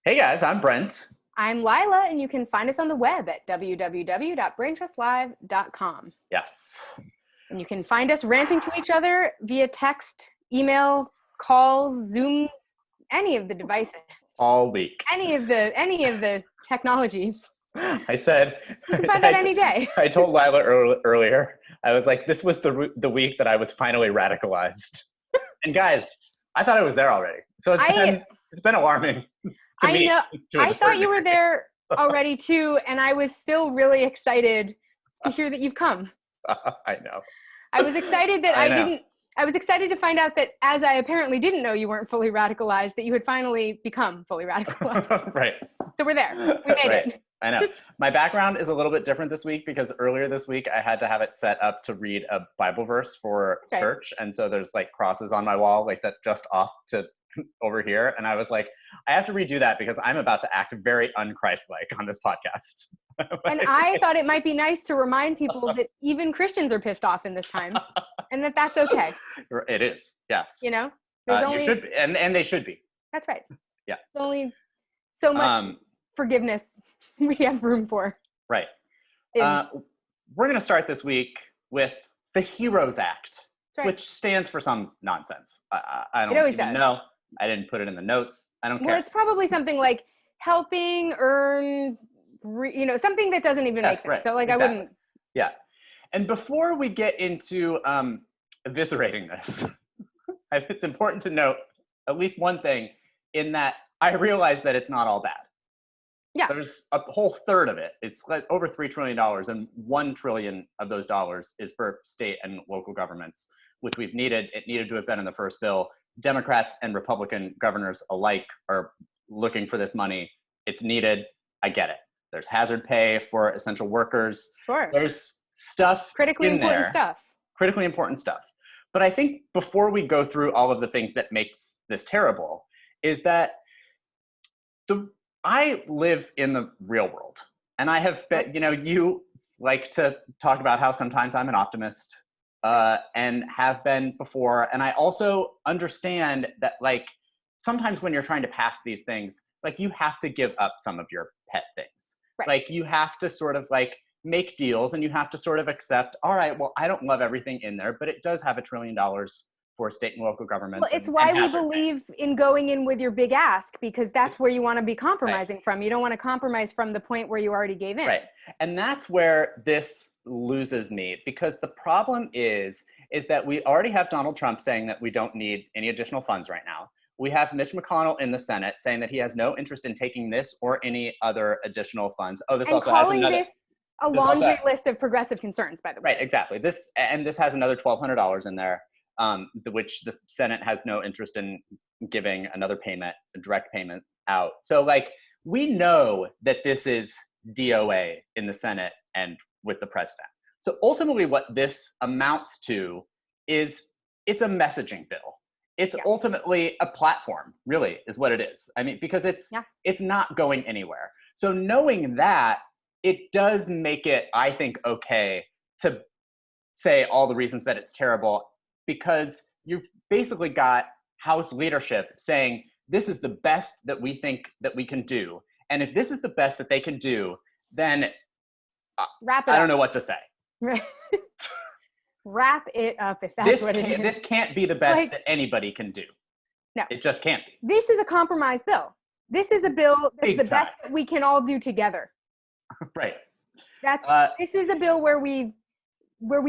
Hey guys, I'm Brent. I'm Lila, and you can find us on the web at www.braintrustlive.com. Yes. And you can find us ranting to each other via text, email, calls, Zooms, any of the devices. All week. Any of the technologies. I said. You can find that any day. I told Lila earlier. I was like, this was the week that I was finally radicalized. And guys, I thought I was there already. So it's been alarming. To me, know. I thought you were degree. there already too, and I was still really excited to hear that you've come. I know. I was excited that I was excited to find out that, as I apparently didn't know you weren't fully radicalized, that you had finally become fully radicalized. Right. So we're there. We made it. I know. My background is a little bit different this week because earlier this week I had to have it set up to read a Bible verse for church. And so there's like crosses on my wall, like that just off to over here. And I was like, I have to redo that because I'm about to act very un-Christ-like on this podcast. And I thought it might be nice to remind people that even Christians are pissed off in this time and that that's okay. It is. Yes. You know, you should be, and they should be. That's right. Yeah. There's only so much forgiveness we have room for. Right. We're going to start this week with the Heroes Act, which stands for some nonsense. I don't even know. I didn't put it in the notes. I don't care. Well, it's probably something like helping earn, something that doesn't even make sense. Right. So, Exactly. I wouldn't. Yeah. And before we get into eviscerating this, it's important to note at least one thing in that I realize that it's not all bad. Yeah. There's a whole third of it. It's like over $3 trillion, and $1 trillion of those dollars is for state and local governments, which we've needed. It needed to have been in the first bill. Democrats and Republican governors alike are looking for this money. It's needed. I get it. There's hazard pay for essential workers. Sure. There's stuff critically important stuff. Critically important stuff. But I think before we go through all of the things that makes this terrible, is that I live in the real world. And I have been, you like to talk about how sometimes I'm an optimist. And have been before. And I also understand that, like, sometimes when you're trying to pass these things, like, you have to give up some of your pet things. Right. Like, you have to sort of like make deals, and you have to sort of accept, all right, well, I don't love everything in there, but it does have $1 trillion for state and local governments. Well, it's why we believe in going in with your big ask, because that's where you want to be compromising from. You don't want to compromise from the point where you already gave in. Right. And that's where this loses me, because the problem is that we already have Donald Trump saying that we don't need any additional funds right now. We have Mitch McConnell in the Senate saying that he has no interest in taking this or any other additional funds. Oh, this and also calling has this a laundry list of progressive concerns, by the way. Right, exactly. This has another $1,200 in there, which the Senate has no interest in giving another payment, a direct payment out. So, like, we know that this is DOA in the Senate and with the president. So ultimately what this amounts to is it's a messaging bill. It's ultimately a platform, really, is what it is. I mean, because it's not going anywhere. So knowing that, it does make it, I think, okay to say all the reasons that it's terrible, because you've basically got House leadership saying, this is the best that we think that we can do. And if this is the best that they can do, then wrap it up. I don't know what to say. Wrap it up, if that's what it is. This can't be the best that anybody can do. No. It just can't be. This is a compromise bill. This is a bill that's the best that we can all do together. Right. This is a bill where we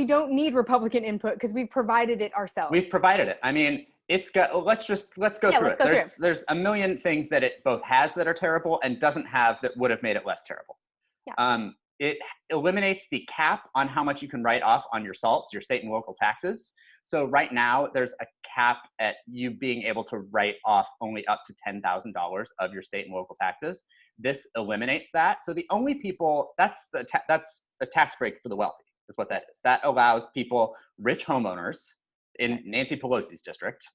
don't need Republican input because we've provided it ourselves. We've provided it. I mean, it's got, let's go through it. There's a million things that it both has that are terrible and doesn't have that would have made it less terrible. Yeah. It eliminates the cap on how much you can write off on your SALTs, your state and local taxes. So right now there's a cap at you being able to write off only up to $10,000 of your state and local taxes. This eliminates that. So the only people, that's the tax break for the wealthy, is what that is. That allows people, rich homeowners in Nancy Pelosi's district,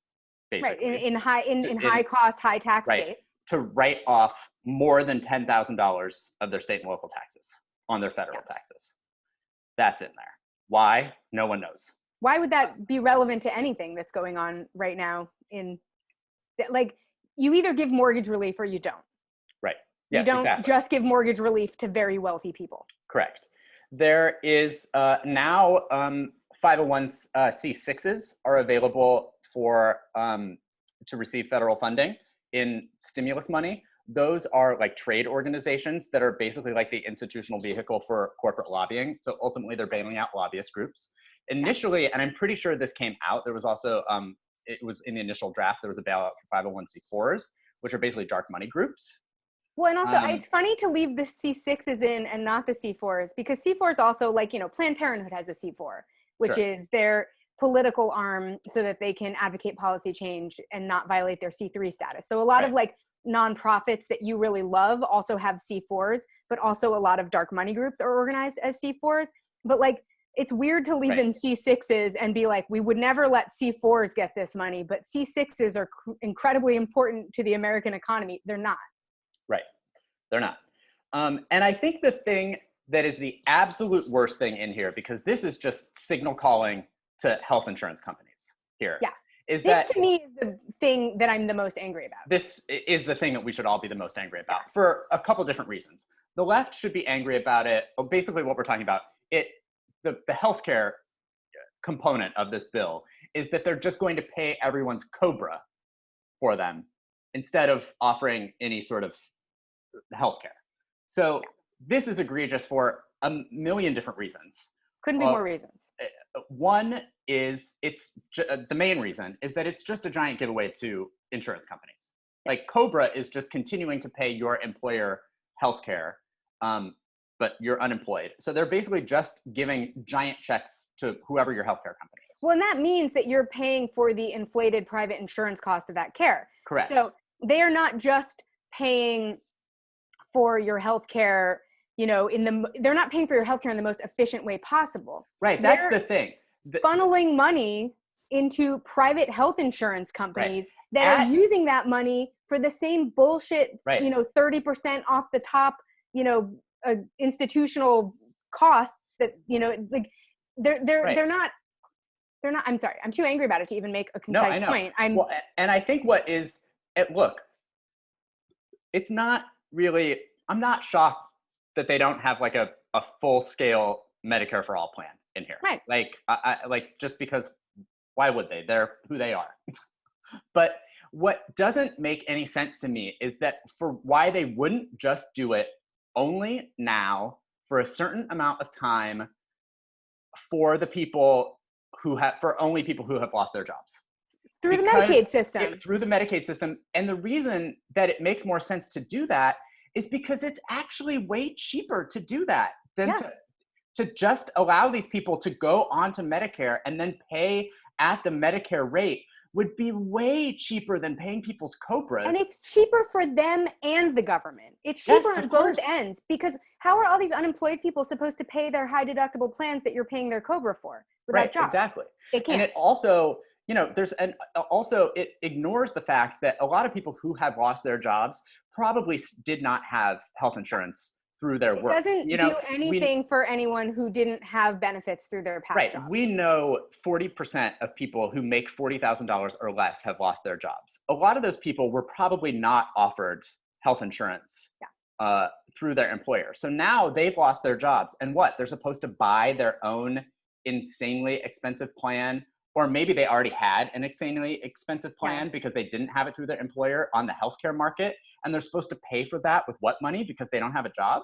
basically. Right, in high cost, high tax states. To write off more than $10,000 of their state and local taxes on their federal taxes. That's in there. Why? No one knows. Why would that be relevant to anything that's going on right now? Like, you either give mortgage relief or you don't. Right. Yes, You don't exactly. just give mortgage relief to very wealthy people. Correct. There is now 501c6s are available for to receive federal funding in stimulus money. Those are like trade organizations that are basically like the institutional vehicle for corporate lobbying. So ultimately, they're bailing out lobbyist groups. Initially, and I'm pretty sure this came out, there was also, it was in the initial draft, there was a bailout for 501c4s, which are basically dark money groups. Well, and also it's funny to leave the C6s in and not the C4s, because C4s also, like, Planned Parenthood has a C4, which Sure. is their political arm so that they can advocate policy change and not violate their C3 status. So a lot of like nonprofits that you really love also have C4s, but also a lot of dark money groups are organized as C4s. But like, it's weird to leave in C6s and be like, we would never let C4s get this money, but C6s are incredibly important to the American economy. They're not. Right. They're not. And I think the thing that is the absolute worst thing in here, because this is just signal calling to health insurance companies here. Yeah. Is this that, to me is the thing that I'm the most angry about. This is the thing that we should all be the most angry about for a couple different reasons. The left should be angry about it. Basically what we're talking about, the healthcare component of this bill is that they're just going to pay everyone's COBRA for them instead of offering any sort of healthcare. So this is egregious for a million different reasons. Couldn't be more reasons. One is the main reason is that it's just a giant giveaway to insurance companies. Like COBRA is just continuing to pay your employer healthcare, but you're unemployed. So they're basically just giving giant checks to whoever your healthcare company is. Well, and that means that you're paying for the inflated private insurance cost of that care. Correct. So they are not just paying for your healthcare, they're not paying for your healthcare in the most efficient way possible. Right. That's the thing. Funneling money into private health insurance companies that are using that money for the same bullshit, 30% off the top, institutional costs that, like they're not, I'm sorry, I'm too angry about it to even make a concise point. And I think look, it's not really, I'm not shocked that they don't have like a full scale Medicare for all plan in here. Right. Like, just because, why would they? They're who they are. But what doesn't make any sense to me is that for why they wouldn't just do it only now for a certain amount of time for the people for only people who have lost their jobs. Through the Medicaid system. Through the Medicaid system. And the reason that it makes more sense to do that is because it's actually way cheaper to do that than to just allow these people to go onto Medicare and then pay at the Medicare rate would be way cheaper than paying people's COBRAs. And it's cheaper for them and the government. It's cheaper on both ends, because how are all these unemployed people supposed to pay their high deductible plans that you're paying their COBRA for without jobs? Exactly. They can't. And it also, it ignores the fact that a lot of people who have lost their jobs probably did not have health insurance through their work. It doesn't do anything for anyone who didn't have benefits through their past jobs. We know 40% of people who make $40,000 or less have lost their jobs. A lot of those people were probably not offered health insurance through their employer. So now they've lost their jobs, and they're supposed to buy their own insanely expensive plan, or maybe they already had an insanely expensive plan because they didn't have it through their employer on the healthcare market, and they're supposed to pay for that with what money? Because they don't have a job?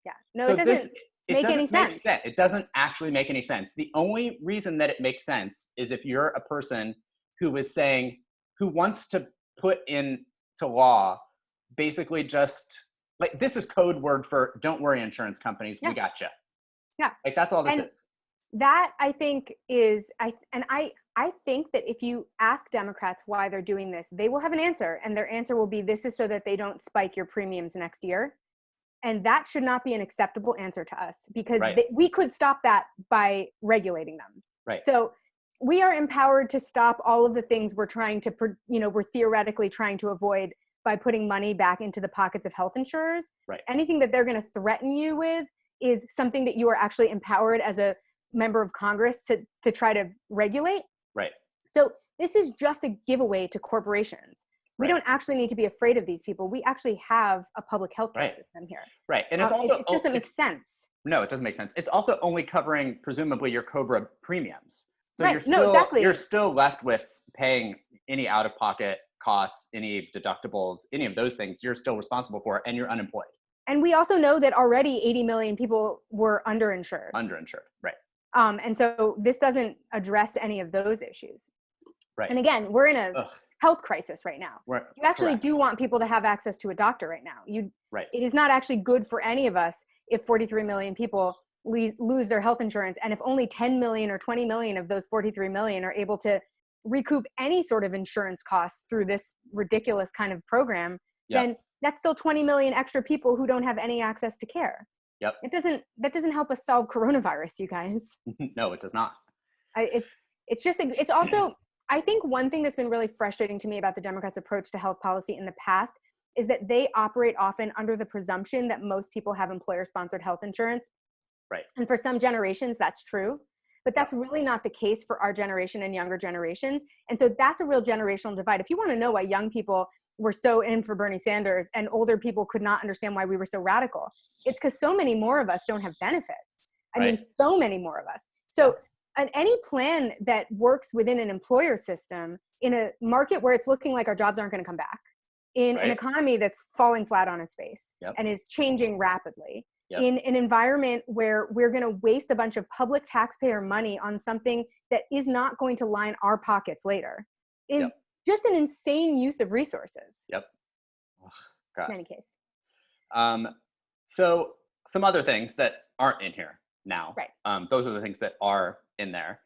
Yeah. No, so it doesn't make any sense. It doesn't actually make any sense. The only reason that it makes sense is if you're a person who wants to put into law basically just like, this is code word for don't worry, insurance companies, we gotcha. Yeah. Like, that's all this is. That, I think, is, I think that if you ask Democrats why they're doing this, they will have an answer, and their answer will be, this is so that they don't spike your premiums next year. And that should not be an acceptable answer to us, because we could stop that by regulating them. Right. So we are empowered to stop all of the things we're we're theoretically trying to avoid by putting money back into the pockets of health insurers. Right. Anything that they're going to threaten you with is something that you are actually empowered as a member of Congress to try to regulate. Right. So this is just a giveaway to corporations. We don't actually need to be afraid of these people. We actually have a public healthcare system here. Right. And it's also, it doesn't make sense. No, it doesn't make sense. It's also only covering presumably your COBRA premiums. So Right. you're still left with paying any out-of-pocket costs, any deductibles, any of those things you're still responsible for, and you're unemployed. And we also know that already 80 million people were underinsured. Underinsured, right. And so this doesn't address any of those issues. Right. And again, we're in a health crisis right now. You actually do want people to have access to a doctor right now. It is not actually good for any of us if 43 million people lose their health insurance. And if only 10 million or 20 million of those 43 million are able to recoup any sort of insurance costs through this ridiculous kind of program, then that's still 20 million extra people who don't have any access to care. Yep. That doesn't help us solve coronavirus, you guys. No, it does not. It's also, I think one thing that's been really frustrating to me about the Democrats' approach to health policy in the past is that they operate often under the presumption that most people have employer-sponsored health insurance. Right. And for some generations, that's true. But that's really not the case for our generation and younger generations. And so that's a real generational divide. If you want to know why young people were so in for Bernie Sanders and older people could not understand why we were so radical, it's because so many more of us don't have benefits. I mean, so many more of us. So any plan that works within an employer system in a market where it's looking like our jobs aren't going to come back, in an economy that's falling flat on its face and is changing rapidly, in an environment where we're going to waste a bunch of public taxpayer money on something that is not going to line our pockets later, is just an insane use of resources. Yep. God. In any case. So some other things that aren't in here now. Right. Those are the things that are in there.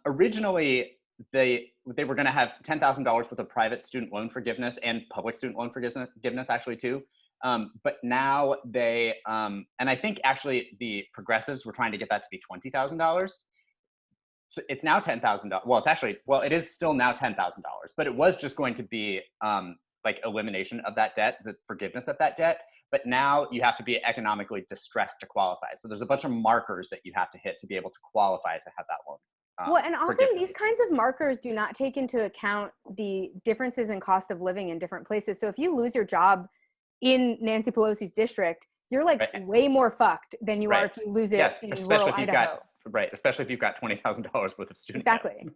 Originally, they were going to have $10,000 worth of private student loan forgiveness and public student loan forgiveness actually too. But now they, and I think actually the progressives were trying to get that to be $20,000. So it's now $10,000. Well, it is still now $10,000, but it was just going to be like elimination of that debt, the forgiveness of that debt. But now you have to be economically distressed to qualify. So there's a bunch of markers that you have to hit to be able to qualify to have that loan. Well, and often these kinds of markers do not take into account the differences in cost of living in different places. So if you lose your job in Nancy Pelosi's district, you're like way more fucked than you are if you lose it in rural Idaho. Especially if you've got $20,000 worth of student Exactly.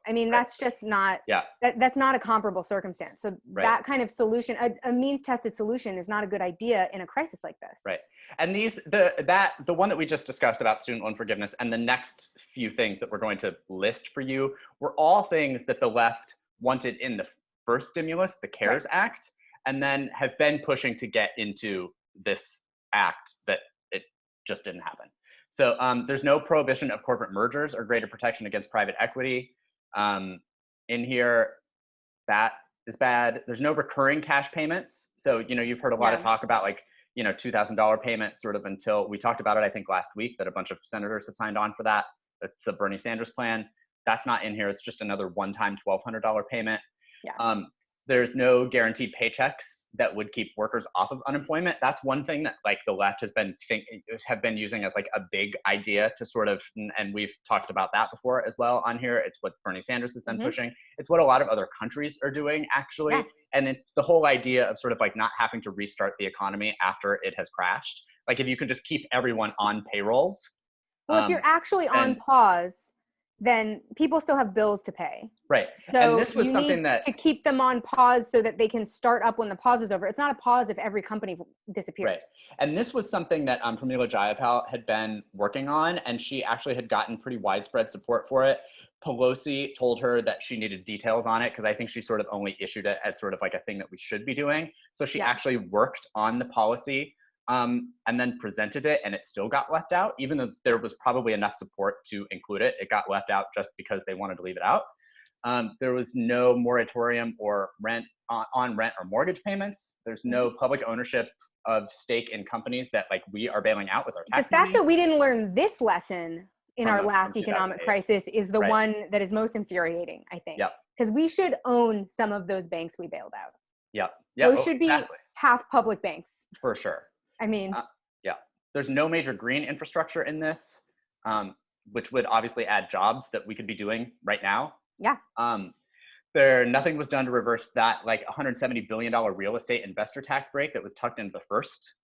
I mean, that's just not, that's not a comparable circumstance. So that kind of solution, a means-tested solution is not a good idea in a crisis like this. Right. And the one that we just discussed about student loan forgiveness and the next few things that we're going to list for you were all things that the left wanted in the first stimulus, the CARES Act, and then have been pushing to get into this act that it just didn't happen. So there's no prohibition of corporate mergers or greater protection against private equity in here. That is bad. There's no recurring cash payments. So, you've heard a lot of talk about like, $2,000 payment sort of until we talked about it, I think last week, that a bunch of senators have signed on for that. That's the Bernie Sanders plan. That's not in here. It's just another one-time $1,200 payment. Yeah. There's no guaranteed paychecks that would keep workers off of unemployment. That's one thing that like the left has been using as like a big idea to sort of, and we've talked about that before as well on here. It's what Bernie Sanders has been pushing. It's what a lot of other countries are doing actually. Yeah. And it's the whole idea of sort of like not having to restart the economy after it has crashed. Like if you could just keep everyone on payrolls. Well, if you're actually on pause, then people still have bills to pay. Right. So and this was something to keep them on pause so that they can start up when the pause is over. It's not a pause if every company disappears. Right. And this was something that Pramila Jayapal had been working on, and she actually had gotten pretty widespread support for it. Pelosi told her that she needed details on it because I think she sort of only issued it as sort of like a thing that we should be doing. So she actually worked on the policy and then presented it, and it still got left out, even though there was probably enough support to include it. It got left out just because they wanted to leave it out. There was no moratorium or rent on rent or mortgage payments. There's no public ownership of stake in companies that like we are bailing out with our tax money. The fact that we didn't learn this lesson in our last economic crisis is the one that is most infuriating, I think. Because we should own some of those banks we bailed out. Those should be half public banks. For sure. I mean, there's no major green infrastructure in this, which would obviously add jobs that we could be doing right now. Nothing was done to reverse that like $170 billion real estate investor tax break that was tucked into the first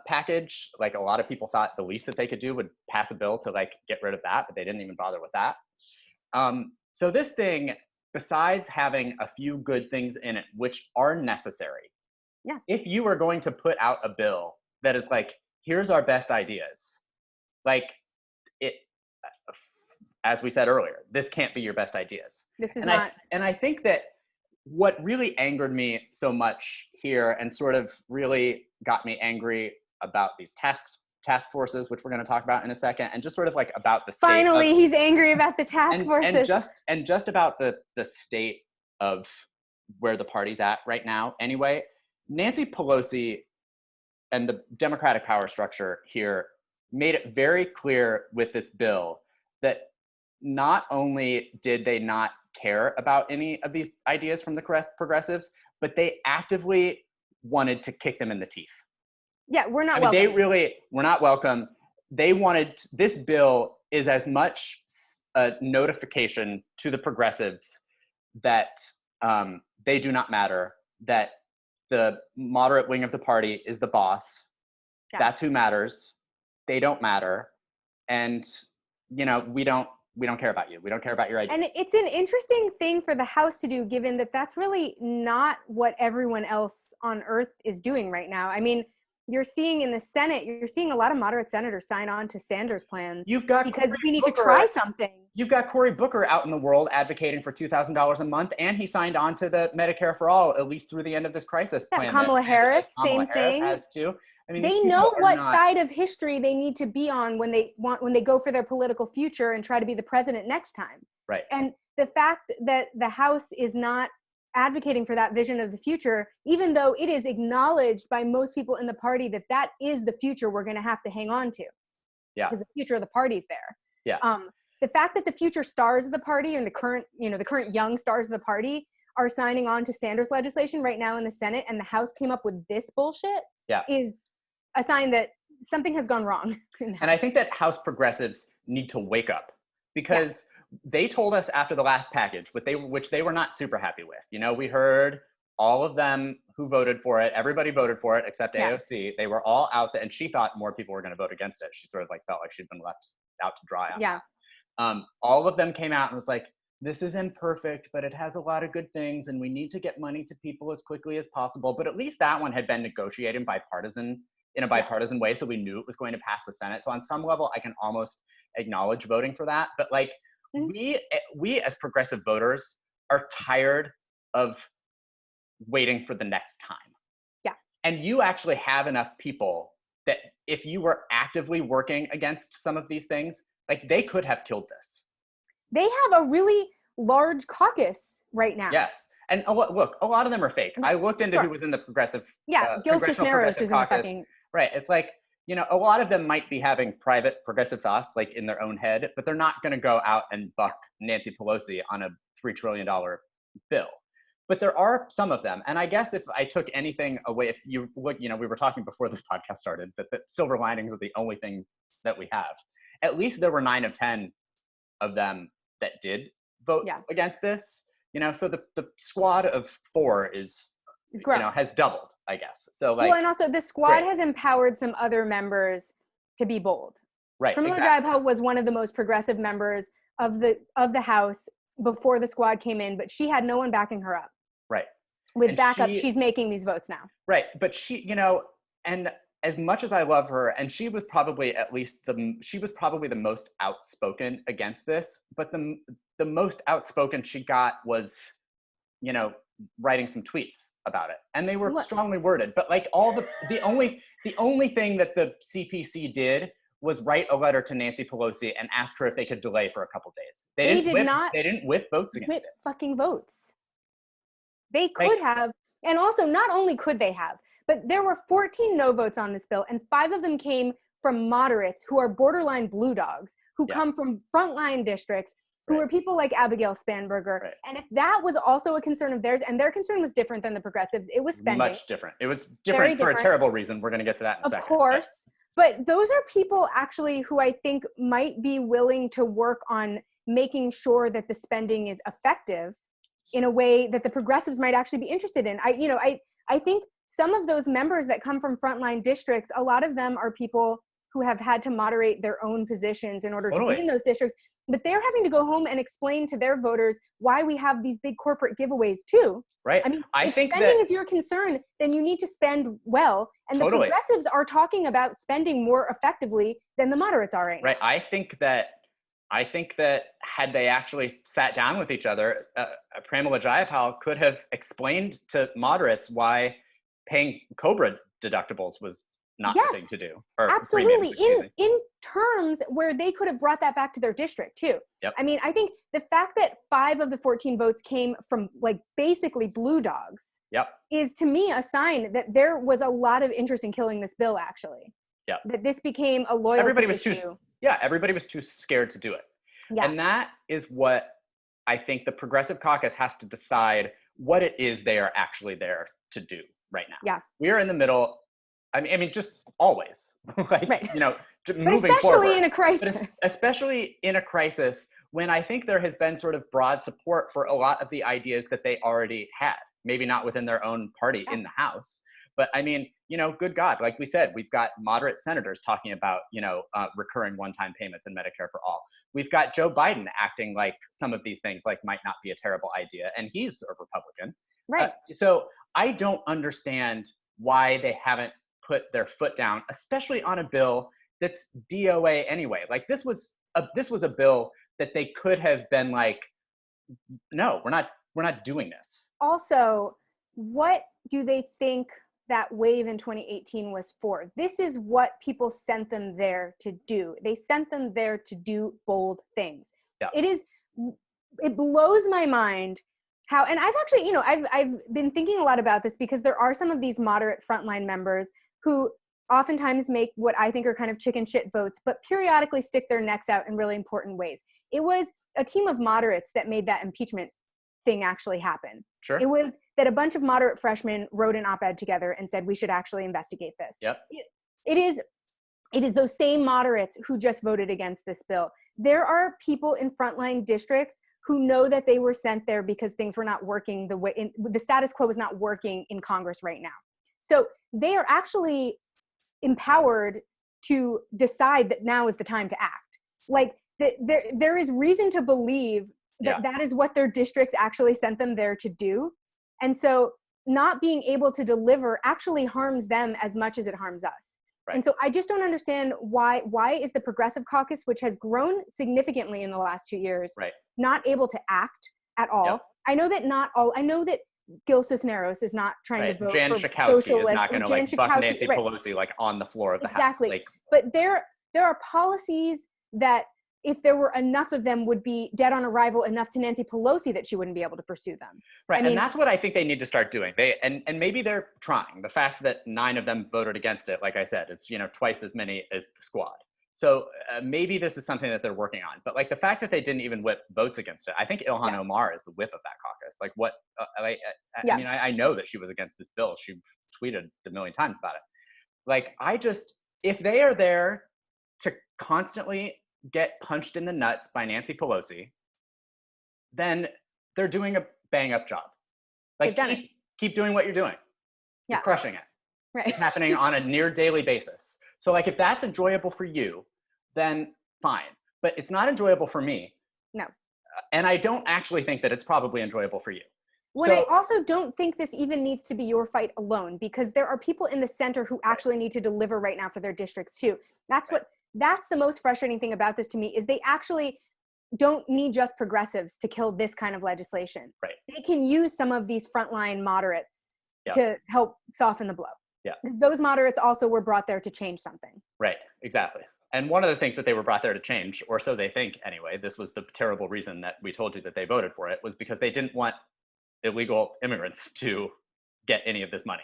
package. Like a lot of people thought the least that they could do would pass a bill to like get rid of that, but they didn't even bother with that. So this thing, besides having a few good things in it, which are necessary, if you are going to put out a bill that is like, here's our best ideas, like it, as we said earlier, this can't be your best ideas. This is not. And I think that what really angered me so much here and sort of really got me angry about these task forces, which we're going to talk about in a second, and just sort of like about the state. Finally, he's angry about the task forces. And just about the state of where the party's at right now. Anyway, Nancy Pelosi and the Democratic power structure here made it very clear with this bill that not only did they not care about any of these ideas from the progressives, but they actively wanted to kick them in the teeth. Yeah, we're not welcome. They really were not welcome. They wanted, this bill is as much a notification to the progressives that they do not matter, that the moderate wing of the party is the boss. Yeah. That's who matters. They don't matter. And, you know, we don't care about you. We don't care about your ideas. And it's an interesting thing for the House to do, given that that's really not what everyone else on earth is doing right now. I mean, you're seeing in the Senate, you're seeing a lot of moderate senators sign on to Sanders' plans. Because we need to try something. You've got Cory Booker out in the world advocating for $2,000 a month, and he signed on to the Medicare for All, at least through the end of this crisis plan. Kamala Harris, same thing. Has too. I mean, they know what side of history they need to be on when they go for their political future and try to be the president next time. Right. And the fact that the House is not advocating for that vision of the future, even though it is acknowledged by most people in the party that that is the future we're going to have to hang on to. Yeah. Because the future of the party's there. Yeah. The fact that the future stars of the party and the current young stars of the party are signing on to Sanders legislation right now in the Senate, and the House came up with this bullshit, is a sign that something has gone wrong. And I think that House progressives need to wake up, because they told us after the last package, which they were not super happy with. You know, we heard all of them who voted for it. Everybody voted for it except AOC. They were all out there, and she thought more people were going to vote against it. She sort of like felt like she'd been left out to dry. All of them came out and was like, this is imperfect, but it has a lot of good things, and we need to get money to people as quickly as possible. But at least that one had been negotiated in a bipartisan way, so we knew it was going to pass the Senate. So on some level, I can almost acknowledge voting for that. But like, we as progressive voters are tired of waiting for the next time. Yeah. And you actually have enough people that if you were actively working against some of these things, like they could have killed this. They have a really large caucus right now. Yes. And look, a lot of them are fake. I looked into who was in the progressive Gil Cisneros is in the fucking... Right. It's like, you know, a lot of them might be having private progressive thoughts, like in their own head, but they're not going to go out and buck Nancy Pelosi on a $3 trillion bill. But there are some of them. And I guess if I took anything away, if you look, you know, we were talking before this podcast started, that the silver linings are the only thing that we have. At least there were 9 of 10 of them that did vote against this. You know, so the squad of 4 is you know, has doubled, I guess. So like, well, and also the squad has empowered some other members to be bold. Right. Pramila Jayapal was one of the most progressive members of the House before the squad came in, but she had no one backing her up. Right. With backup, she's making these votes now. Right. But she, you know, and as much as I love her, and she was probably the most outspoken against this, but the most outspoken she got was, you know, writing some tweets about it, and they were strongly worded. But like the only thing that the CPC did was write a letter to Nancy Pelosi and ask her if they could delay for a couple days. They didn't whip votes against it. Fucking votes. They could have, and also not only could they have, but there were 14 no votes on this bill, and 5 of them came from moderates who are borderline blue dogs, who come from frontline districts, who were people like Abigail Spanberger. Right. And if that was also a concern of theirs, and their concern was different than the progressives, it was spending. Much different. It was different for a terrible reason. We're going to get to that in a second. Of course. But those are people actually who I think might be willing to work on making sure that the spending is effective in a way that the progressives might actually be interested in. I think some of those members that come from frontline districts, a lot of them are people who have had to moderate their own positions in order to be in those districts, but they're having to go home and explain to their voters why we have these big corporate giveaways too. Right. I mean, if think spending that, is your concern, then you need to spend well. And the progressives are talking about spending more effectively than the moderates are right now. Right. I think that had they actually sat down with each other, Pramila Jayapal could have explained to moderates why paying COBRA deductibles was not the thing to do. Absolutely. In terms where they could have brought that back to their district too. Yep. I mean, I think the fact that 5 of the 14 votes came from like basically blue dogs is to me a sign that there was a lot of interest in killing this bill actually. Yeah. That this became a loyalty issue. Everybody was too scared to do it. Yeah. And that is what I think the Progressive Caucus has to decide what it is they are actually there to do right now. Yeah. We are in the middle. I mean, just always, like, moving especially forward. In a crisis. Especially in a crisis when I think there has been sort of broad support for a lot of the ideas that they already had, maybe not within their own party in the House. But I mean, good God, like we said, we've got moderate senators talking about, recurring one-time payments and Medicare for all. We've got Joe Biden acting like some of these things like might not be a terrible idea, and he's a Republican. Right. So I don't understand why they haven't put their foot down, especially on a bill that's DOA anyway. Like this was a bill that they could have been like, no, we're not doing this. Also, what do they think that wave in 2018 was for? This is what people sent them there to do. They sent them there to do bold things. Yeah. It blows my mind how, and I've actually, I've been thinking a lot about this because there are some of these moderate frontline members who oftentimes make what I think are kind of chicken shit votes, but periodically stick their necks out in really important ways. It was a team of moderates that made that impeachment thing actually happen. Sure. It was that a bunch of moderate freshmen wrote an op-ed together and said, we should actually investigate this. Yep. It is those same moderates who just voted against this bill. There are people in frontline districts who know that they were sent there because things were not working the status quo was not working in Congress right now. So they are actually empowered to decide that now is the time to act. Like there is reason to believe that that is what their districts actually sent them there to do. And so not being able to deliver actually harms them as much as it harms us. Right. And so I just don't understand why is the Progressive Caucus, which has grown significantly in the last 2 years, not able to act at all. Yep. I know that Gil Cisneros is not trying to vote Jan for Schakowsky socialist. is not going to buck Nancy Pelosi like on the floor of the House. Like, but there are policies that if there were enough of them would be dead on arrival enough to Nancy Pelosi that she wouldn't be able to pursue them. Right, I mean, and that's what I think they need to start doing. And maybe they're trying. The fact that 9 of them voted against it, like I said, is twice as many as the squad. So maybe this is something that they're working on. But like the fact that they didn't even whip votes against it, I think Ilhan Omar is the whip of that caucus. Like what? I mean, I know that she was against this bill. She tweeted a million times about it. Like if they are there to constantly get punched in the nuts by Nancy Pelosi, then they're doing a bang up job. Like keep doing what you're doing. You're crushing it. Right. It's happening on a near daily basis. So like if that's enjoyable for you, then fine. But it's not enjoyable for me. No. And I don't actually think that it's probably enjoyable for you. I also don't think this even needs to be your fight alone, because there are people in the center who actually need to deliver right now for their districts too. That's the most frustrating thing about this to me, is they actually don't need just progressives to kill this kind of legislation. Right. They can use some of these frontline moderates to help soften the blow. Yeah. Those moderates also were brought there to change something. Right, exactly. And one of the things that they were brought there to change, or so they think anyway, this was the terrible reason that we told you that they voted for it, was because they didn't want illegal immigrants to get any of this money.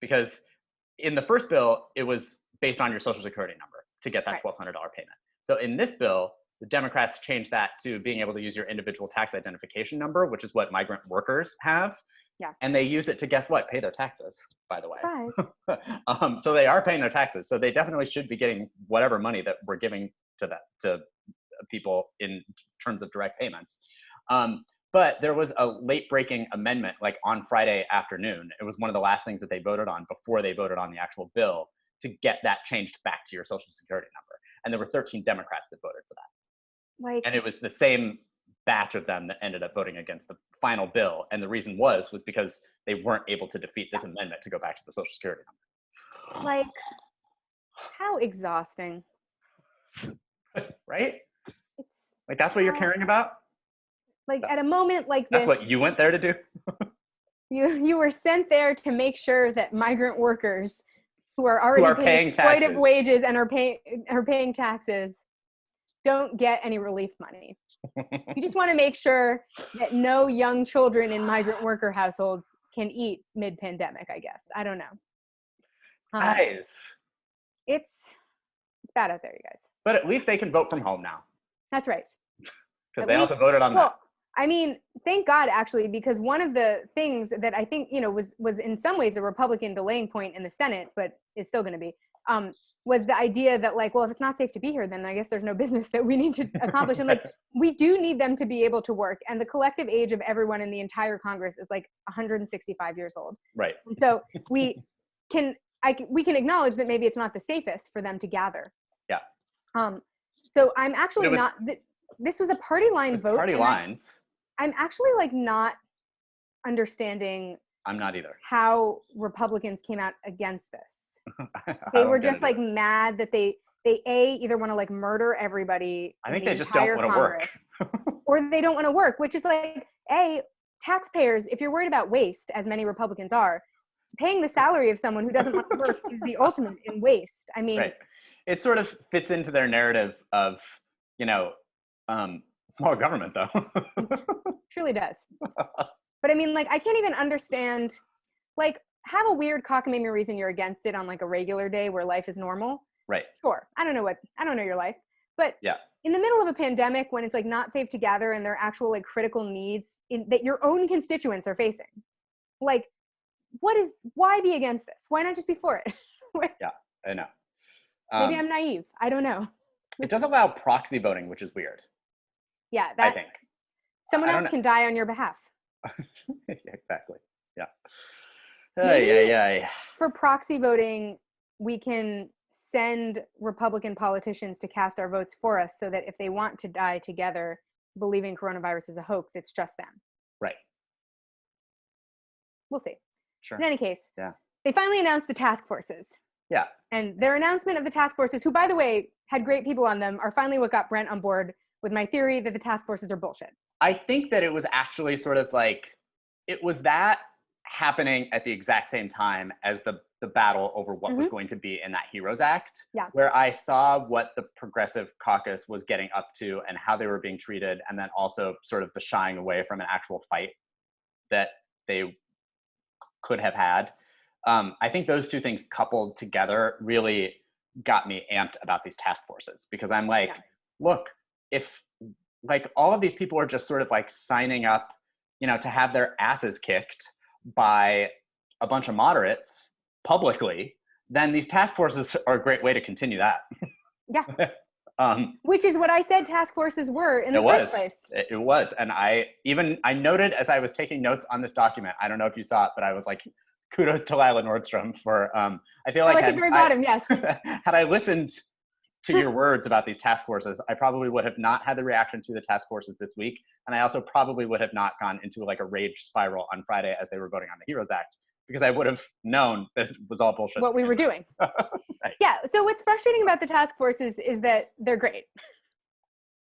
Because in the first bill, it was based on your Social Security number to get that $1,200 payment. So in this bill, the Democrats changed that to being able to use your individual tax identification number, which is what migrant workers have. Yeah. And they use it to, guess what, pay their taxes, by the way. So they are paying their taxes. So they definitely should be getting whatever money that we're giving to people in terms of direct payments. But there was a late breaking amendment like on Friday afternoon. It was one of the last things that they voted on before they voted on the actual bill to get that changed back to your social security number. And there were 13 Democrats that voted for that. Like, And it was the same batch of them that ended up voting against the final bill. And the reason was because they weren't able to defeat this amendment to go back to the social security number. like, how exhausting. Right? It's Like, that's what you're caring about? like at a moment like That's this, what you went there to do? you were sent there to make sure that migrant workers who are already paying exploitive taxes. wages and are paying taxes don't get any relief money. You just want to make sure that no young children in migrant worker households can eat mid-pandemic, I guess. I don't know. Guys. It's bad out there, you guys. But at least they can vote from home now. That's right. Because they also voted on that. I mean, thank God, actually, because one of the things that I think, was in some ways a Republican delaying point in the Senate, but is still going to be, was the idea that, like, well, if it's not safe to be here, then I guess there's no business that we need to accomplish. And, like, we do need them to be able to work. And the collective age of everyone in the entire Congress is, like, 165 years old. Right. And so we can acknowledge that maybe it's not the safest for them to gather. Yeah. So I'm actually not... This was a party line vote. Party lines. I'm actually like not understanding. I'm not either. How Republicans came out against this. They were just like mad that they either want to like murder everybody. I think they just don't want to work. Or they don't want to work, which is like, taxpayers, if you're worried about waste, as many Republicans are, paying the salary of someone who doesn't want to work is the ultimate in waste. I mean, right. It sort of fits into their narrative of, small government, though. It truly does. But I mean, like, I can't even understand, like, have a weird cockamamie reason you're against it on like a regular day where life is normal. Right. Sure. I don't know your life. But yeah. In the middle of a pandemic, when it's like not safe to gather and there are actual like critical needs that your own constituents are facing, like, why be against this? Why not just be for it? Yeah, I know. Maybe I'm naive. I don't know. It does allow proxy voting, which is weird. Yeah, I think. Someone else can die on your behalf. Exactly. Yeah. Maybe for proxy voting, we can send Republican politicians to cast our votes for us so that if they want to die together believing coronavirus is a hoax, it's just them. Right. We'll see. Sure. In any case, yeah. They finally announced the task forces. Yeah. And their announcement of the task forces, who, by the way, had great people on them, are finally what got Brent on board with my theory that the task forces are bullshit. I think that it was actually sort of like, it was that happening at the exact same time as the battle over what was going to be in that Heroes Act, where I saw what the Progressive Caucus was getting up to and how they were being treated, and then also sort of the shying away from an actual fight that they could have had. I think those two things coupled together really got me amped about these task forces, because I'm like, look, if like all of these people are just sort of like signing up, to have their asses kicked by a bunch of moderates publicly, then these task forces are a great way to continue that. Yeah. Which is what I said task forces were in the first place. It was. And I noted as I was taking notes on this document, I don't know if you saw it, but I was like, kudos to Lila Nordstrom for, I feel like at the very bottom, yes. Had I listened to your words about these task forces, I probably would have not had the reaction to the task forces this week. And I also probably would have not gone into like a rage spiral on Friday as they were voting on the Heroes Act, because I would have known that it was all bullshit. What we were doing. Right. Yeah. So what's frustrating about the task forces is that they're great.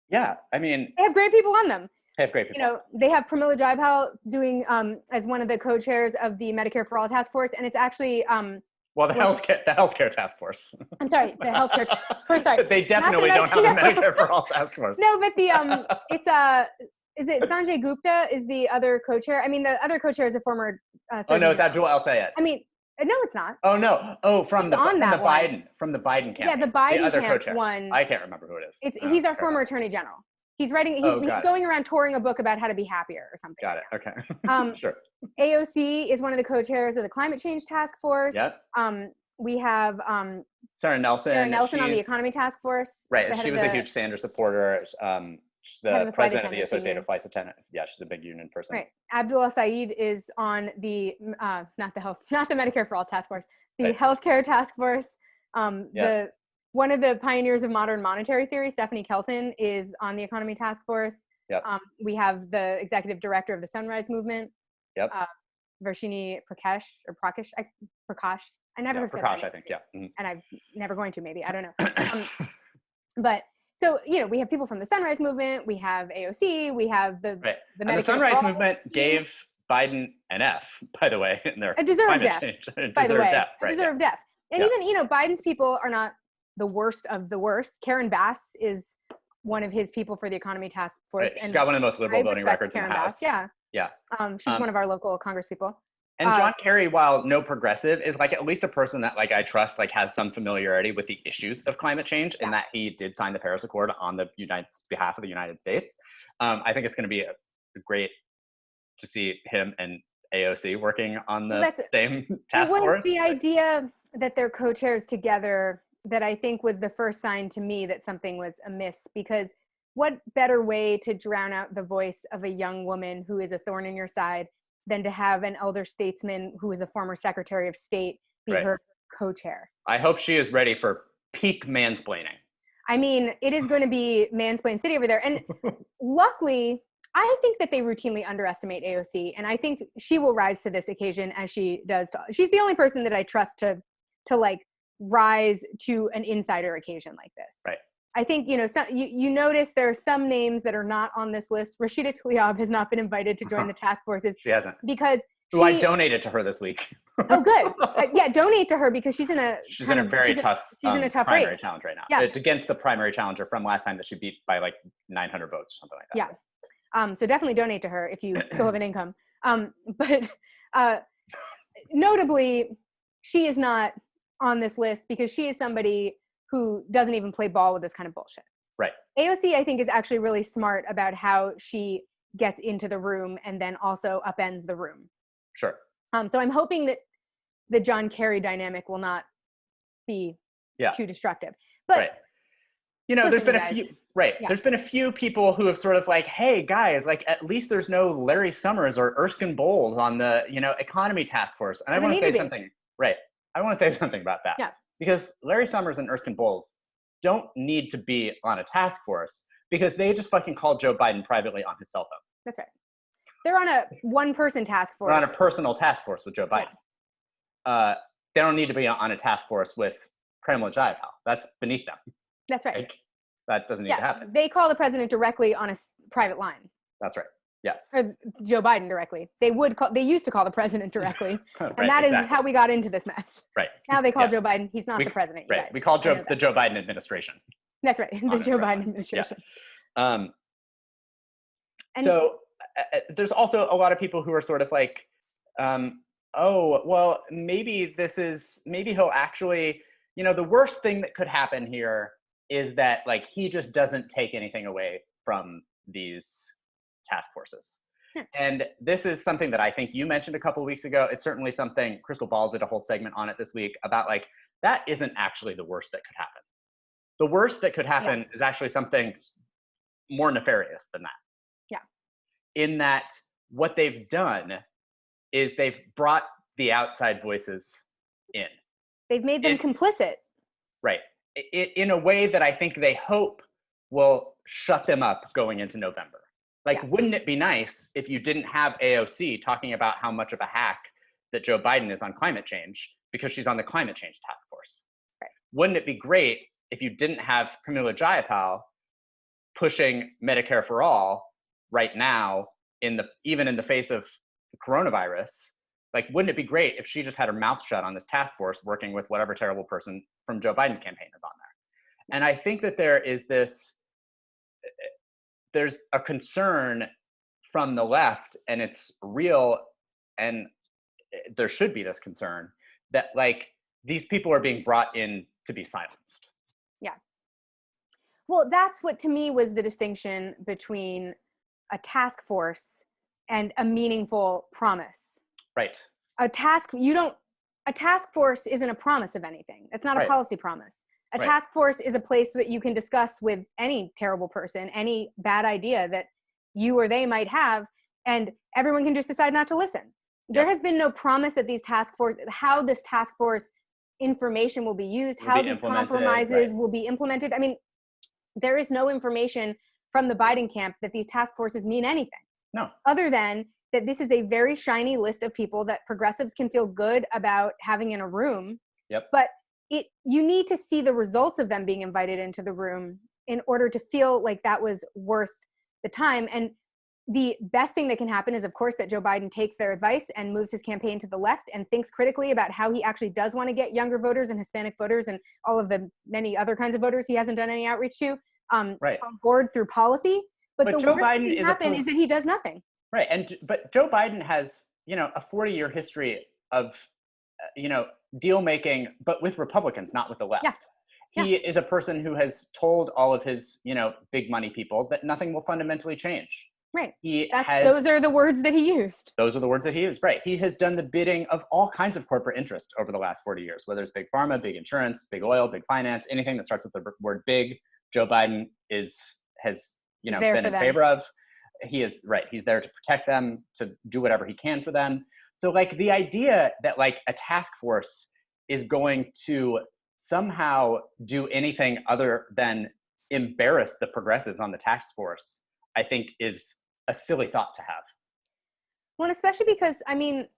Yeah. I mean, they have great people on them. They have great people. They have Pramila Jayapal doing as one of the co-chairs of the Medicare for All task force. And it's actually, well, the healthcare task force. I'm sorry, the healthcare task force. Sorry. They definitely don't have the Medicare for All task force. No, but is it Sanjay Gupta is the other co-chair? I mean, the other co-chair is a former. Oh no, it's Abdul El Sayed. I mean, no, it's not. Oh no! Oh, from the Biden campaign. Yeah, the Biden camp one. I can't remember who it is. He's our former attorney general. He's writing. He's going around touring a book about how to be happier or something. Got it. Okay. Sure. AOC is one of the co-chairs of the climate change task force. Yep. We have Sarah Nelson. On the economy task force. Right. She was a huge Sanders supporter. She's Head of the the flight president of the attendants Associated union. Flight Attendant. Yeah, she's a big union person. Right. Abdullah Saeed is on the not the Medicare for All task force, the Right. healthcare task force. Yeah. One of the pioneers of modern monetary theory, Stephanie Kelton, is on the economy task force. Yep. We have the executive director of the Sunrise Movement. Yep. Varshini Prakash. Prakash. I never have said Prakash, that. I think. Yeah. Mm-hmm. And I'm never going to, maybe. I don't know. But so, we have people from the Sunrise Movement, we have AOC, we have the Right. the And the Medicare Sunrise for All Movement gave Biden an F, by the way, in their a deserved climate death, change. by the way. Death, A right, deserved death. And even, Biden's people are not the worst of the worst. Karen Bass is one of his people for the economy task force. Right. She's And got one of the most liberal I voting respect records Karen in the House. Bass. Yeah. Yeah. She's one of our local Congress people. And John Kerry, while no progressive, is like at least a person that like I trust like has some familiarity with the issues of climate change, and that he did sign the Paris Accord on the behalf of the United States. I think it's going to be great to see him and AOC working on the same task force. It was the idea that they're co-chairs together that I think was the first sign to me that something was amiss, because what better way to drown out the voice of a young woman who is a thorn in your side than to have an elder statesman who is a former Secretary of State be her co-chair. I hope she is ready for peak mansplaining. I mean, it is going to be mansplain city over there. And luckily, I think that they routinely underestimate AOC, and I think she will rise to this occasion as she does. She's the only person that I trust to like rise to an insider occasion like this. Right. I think, you notice there are some names that are not on this list. Rashida Tlaib has not been invited to join the task forces. She hasn't. Because I donated to her this week. Oh, good. Yeah, donate to her because she's in a very tough primary race. challenge right now. Yeah. It's against the primary challenger from last time that she beat by like 900 votes or something like that. Yeah. So definitely donate to her if you still have an income. But notably, she is not on this list because she is somebody who doesn't even play ball with this kind of bullshit. Right. AOC, I think, is actually really smart about how she gets into the room and then also upends the room. Sure. So I'm hoping that the John Kerry dynamic will not be too destructive. But there's been a few There's been a few people who have sort of like, hey guys, like at least there's no Larry Summers or Erskine Bowles on the economy task force. And I want to say something. Right. I want to say something about that. Yeah. Because Larry Summers and Erskine Bowles don't need to be on a task force because they just fucking called Joe Biden privately on his cell phone. That's right. They're on a one-person task force. They're on a personal task force with Joe Biden. Yeah. They don't need to be on a task force with Kremlin Jayapal. That's beneath them. That's right. Like, that doesn't need to happen. They call the president directly on a private line. That's right. Yes. Or Joe Biden directly. They used to call the president directly. And that is how we got into this mess. Right. Now they call Joe Biden. He's not the president. Right. We call the Joe Biden administration. That's right. The Joe Biden administration. Yeah. So there's also a lot of people who are sort of like, oh, well, maybe he'll actually, the worst thing that could happen here is that like he just doesn't take anything away from these task forces. And this is something that I think you mentioned a couple of weeks ago. It's certainly something Crystal Ball did a whole segment on it this week about like, that isn't actually the worst that could happen. The worst that could happen is actually something more nefarious than that. Yeah. In that what they've done is they've brought the outside voices in. They've made them complicit. Right. In a way that I think they hope will shut them up going into November. Like, wouldn't it be nice if you didn't have AOC talking about how much of a hack that Joe Biden is on climate change because she's on the climate change task force? Right. Wouldn't it be great if you didn't have Pramila Jayapal pushing Medicare for all right now, even in the face of the coronavirus? Like, wouldn't it be great if she just had her mouth shut on this task force working with whatever terrible person from Joe Biden's campaign is on there? And I think that there's a concern from the left, and it's real, and there should be this concern that like these people are being brought in to be silenced. Yeah. Well, that's what to me was the distinction between a task force and a meaningful promise. Right. A task force isn't a promise of anything. It's not a policy promise. A Right. task force is a place that you can discuss with any terrible person, any bad idea that you or they might have, and everyone can just decide not to listen. There has been no promise that these task force, how this task force information will be used, Will how be these implemented, compromises right. will be implemented. I mean, there is no information from the Biden camp that these task forces mean anything No. other than that this is a very shiny list of people that progressives can feel good about having in a room. Yep. But you need to see the results of them being invited into the room in order to feel like that was worth the time. And the best thing that can happen is, of course, that Joe Biden takes their advice and moves his campaign to the left and thinks critically about how he actually does want to get younger voters and Hispanic voters and all of the many other kinds of voters he hasn't done any outreach to Right. on board through policy. But the Joe worst Biden thing that happen is that he does nothing. Right. But Joe Biden has, a 40-year history of, deal making, but with Republicans, not with the left. Yeah. He is a person who has told all of his, big money people that nothing will fundamentally change. Right. Those are the words that he used. Those are the words that he used. Right. He has done the bidding of all kinds of corporate interest over the last 40 years, whether it's big pharma, big insurance, big oil, big finance, anything that starts with the word big. Joe Biden has been in favor of. He is right. He's there to protect them, to do whatever he can for them. So like the idea that like a task force is going to somehow do anything other than embarrass the progressives on the task force, I think is a silly thought to have. Well, especially because, I mean,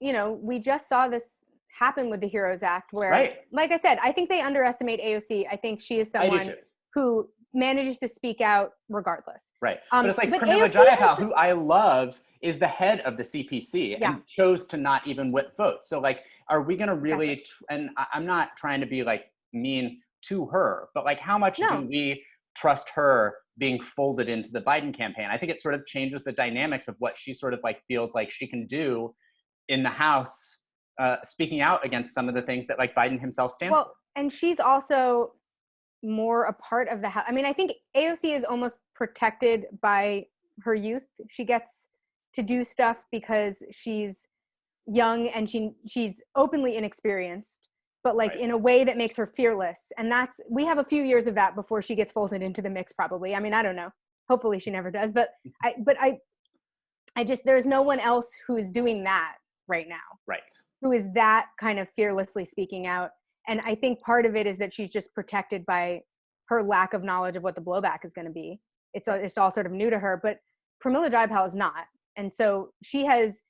we just saw this happen with the Heroes Act where, right. Like I said, I think they underestimate AOC. I think she is someone who manages to speak out regardless. Right. But it's like Pramila Jayapal, who I love, is the head of the CPC and chose to not even whip votes. So like, are we going to really, and I'm not trying to be like mean to her, but like how much do we trust her being folded into the Biden campaign? I think it sort of changes the dynamics of what she sort of like feels like she can do in the House, speaking out against some of the things that like Biden himself stands for. And she's also more a part of the House. I mean, I think AOC is almost protected by her youth. She gets to do stuff because she's young and she's openly inexperienced, but like in a way that makes her fearless. And we have a few years of that before she gets folded into the mix, probably. I mean, I don't know. Hopefully she never does, but I just, there's no one else who is doing that right now. Right. Who is that kind of fearlessly speaking out. And I think part of it is that she's just protected by her lack of knowledge of what the blowback is going to be. It's all sort of new to her, but Pramila Jayapal is not. And so she is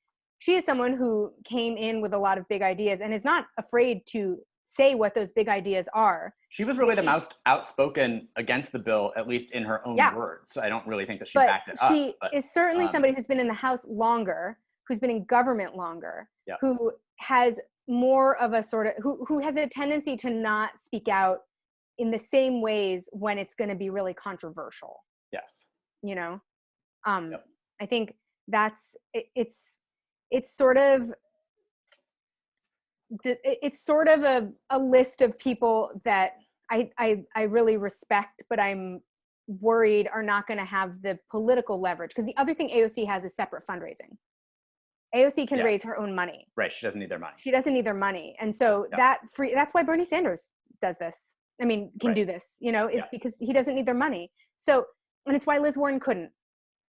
someone who came in with a lot of big ideas and is not afraid to say what those big ideas are. She was really the most outspoken against the bill, at least in her own words. So I don't really think that she backed it up. She is certainly somebody who's been in the House longer, who's been in government longer, who has more of a sort of, who has a tendency to not speak out in the same ways when it's going to be really controversial. Yes. I think it's sort of a list of people that I really respect, but I'm worried are not going to have the political leverage. Because the other thing AOC has is separate fundraising. AOC can raise her own money. Right. She doesn't need their money. She doesn't need their money. And so that's why Bernie Sanders does this. I mean, can do this, it's because he doesn't need their money. So, and it's why Liz Warren couldn't,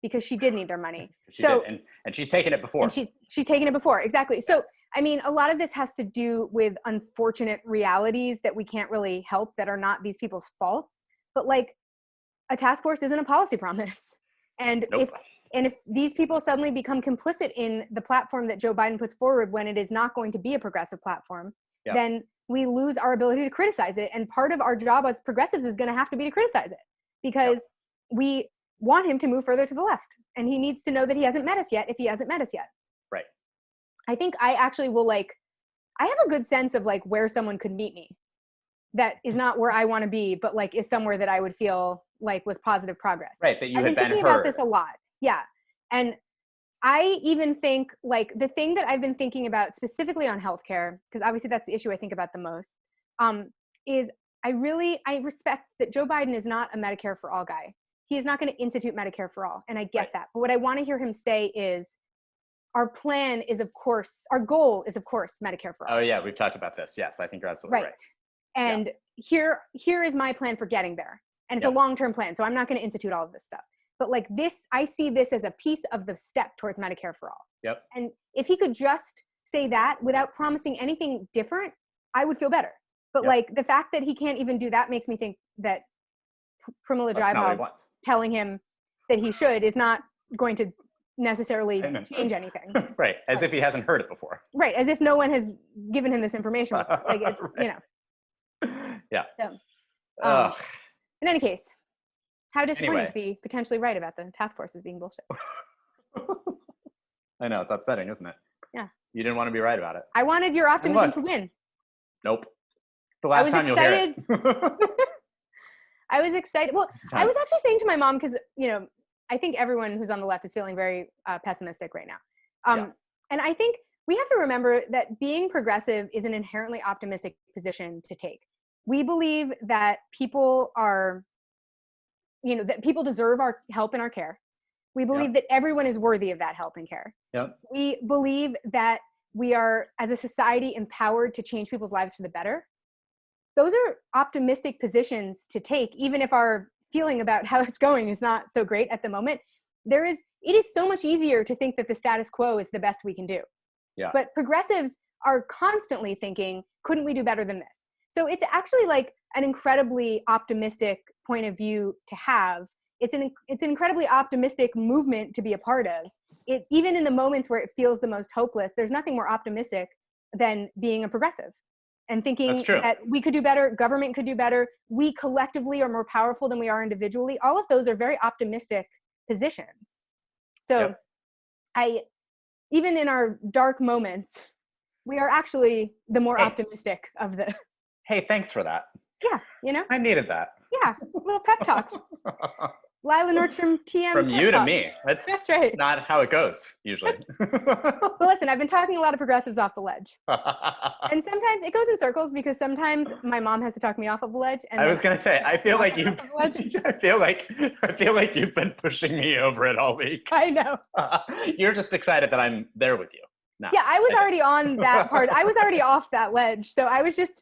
because she did need their money. She did, and she's taken it before. And she's taken it before, exactly. So, I mean, a lot of this has to do with unfortunate realities that we can't really help, that are not these people's faults. But like, a task force isn't a policy promise. And if these people suddenly become complicit in the platform that Joe Biden puts forward when it is not going to be a progressive platform, then we lose our ability to criticize it. And part of our job as progressives is going to have to be to criticize it, because we want him to move further to the left. And he needs to know that he hasn't met us yet if he hasn't met us yet. Right. I think I actually will I have a good sense of like where someone could meet me that is not where I want to be, but like is somewhere that I would feel like with positive progress. Right. That you I've had been thinking about this a lot. Yeah. And I even think like the thing that I've been thinking about specifically on healthcare, because obviously that's the issue I think about the most, is I respect that Joe Biden is not a Medicare for all guy. He is not going to institute Medicare for all. And I get that. But what I want to hear him say is our plan is, of course, our goal is, of course, Medicare for all. Oh, yeah. We've talked about this. Yes. I think you're absolutely right. And here is my plan for getting there. And it's a long-term plan. So I'm not going to institute all of this stuff. But like this, I see this as a piece of the step towards Medicare for all. Yep. And if he could just say that without promising anything different, I would feel better. But like the fact that he can't even do that makes me think that Pramila Jayapal telling him that he should is not going to necessarily change anything. Right. As if he hasn't heard it before. Right. As if no one has given him this information before. Like it's, you know. Yeah. So, in any case, how disappointing to be potentially right about the task forces being bullshit. I know, it's upsetting, isn't it? Yeah. You didn't want to be right about it. I wanted your optimism to win. Nope. The last time you'll hear it. I was excited. Well, I was actually saying to my mom, because, you know, I think everyone who's on the left is feeling very pessimistic right now. And I think we have to remember that being progressive is an inherently optimistic position to take. We believe that people are, you know, that people deserve our help and our care. We believe that everyone is worthy of that help and care. We believe that we are, as a society, empowered to change people's lives for the better. Those are optimistic positions to take, even if our feeling about how it's going is not so great at the moment. It is so much easier to think that the status quo is the best we can do. But progressives are constantly thinking, couldn't we do better than this? So it's actually like an incredibly optimistic point of view to have. It's an incredibly optimistic movement to be a part of. Even in the moments where it feels the most hopeless, there's nothing more optimistic than being a progressive and thinking that we could do better, government could do better, we collectively are more powerful than we are individually. All of those are very optimistic positions. So even in our dark moments, we are actually the more optimistic of the... Hey, thanks for that. Yeah, you know? I needed that. Yeah, a little pep talk. Lila Nordstrom TM. From you to me. That's right. Not how it goes, usually. Well, listen, I've been talking a lot of progressives off the ledge. And sometimes it goes in circles because sometimes my mom has to talk me off of the ledge. And I was going to say, I feel like you've been pushing me over it all week. I know. You're just excited that I'm there with you. No, yeah, I was already on that part. I was already off that ledge. So I was just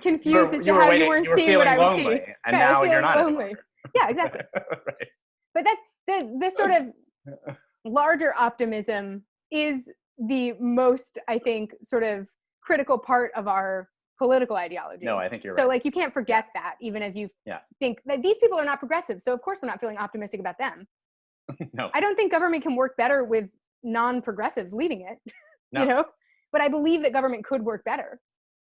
confused as to how you weren't seeing what I was seeing. And now you're not lonely. Yeah, exactly. Right. But that's this sort of larger optimism is the most, I think, sort of critical part of our political ideology. No, I think you're right. So like you can't forget that even as you think that these people are not progressive. So of course we're not feeling optimistic about them. No. I don't think government can work better with non-progressives leading it. No. You know? But I believe that government could work better.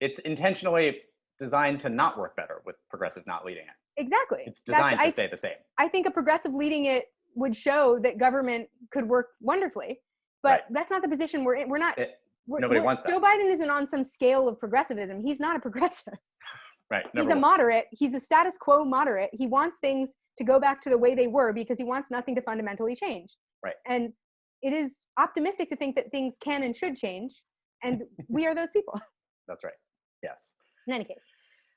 It's intentionally designed to not work better with progressive not leading it. Exactly. It's designed to stay the same. I think a progressive leading it would show that government could work wonderfully, but that's not the position we're in. We're not. Nobody wants that. Joe Biden isn't on some scale of progressivism. He's not a progressive. Right. He's a moderate. He's a status quo moderate. He wants things to go back to the way they were because he wants nothing to fundamentally change. Right. And it is optimistic to think that things can and should change, and we are those people. That's right. Yes. In any case.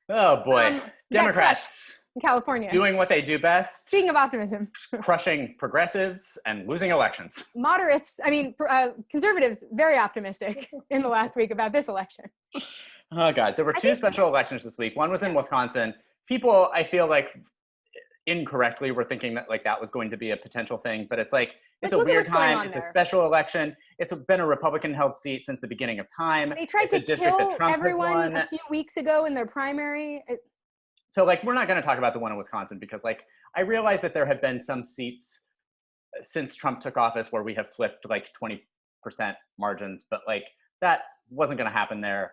Oh boy. Democrats in California doing what they do best. Speaking of optimism. Crushing progressives and losing elections. Moderates, conservatives, very optimistic in the last week about this election. Oh God, there were two special elections this week. One was in Wisconsin. People, I feel like, incorrectly were thinking that like that was going to be a potential thing, but it's like, it's a weird time. It's a special election. It's been a Republican-held seat since the beginning of time. They tried to kill everyone a few weeks ago in their primary. So like, we're not going to talk about the one in Wisconsin because like, I realize that there have been some seats since Trump took office where we have flipped like 20% margins, but like that wasn't going to happen there.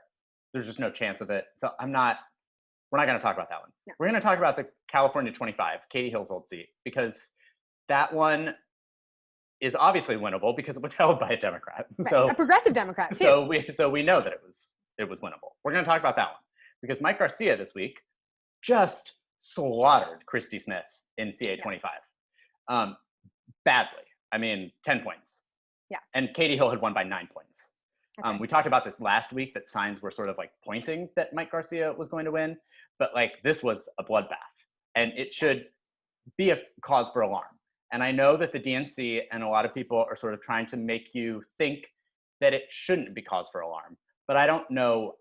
There's just no chance of it. So we're not going to talk about that one. No. We're going to talk about the California 25, Katie Hill's old seat, because that one is obviously winnable because it was held by a Democrat. Right. So a progressive Democrat too. So we know that it was winnable. We're going to talk about that one because Mike Garcia this week just slaughtered Christy Smith in CA 25. Badly. I mean, 10 points. Yeah. And Katie Hill had won by 9 points. Okay. We talked about this last week, that signs were sort of like pointing that Mike Garcia was going to win, but like this was a bloodbath and it should be a cause for alarm. And I know that the DNC and a lot of people are sort of trying to make you think that it shouldn't be cause for alarm, but I don't know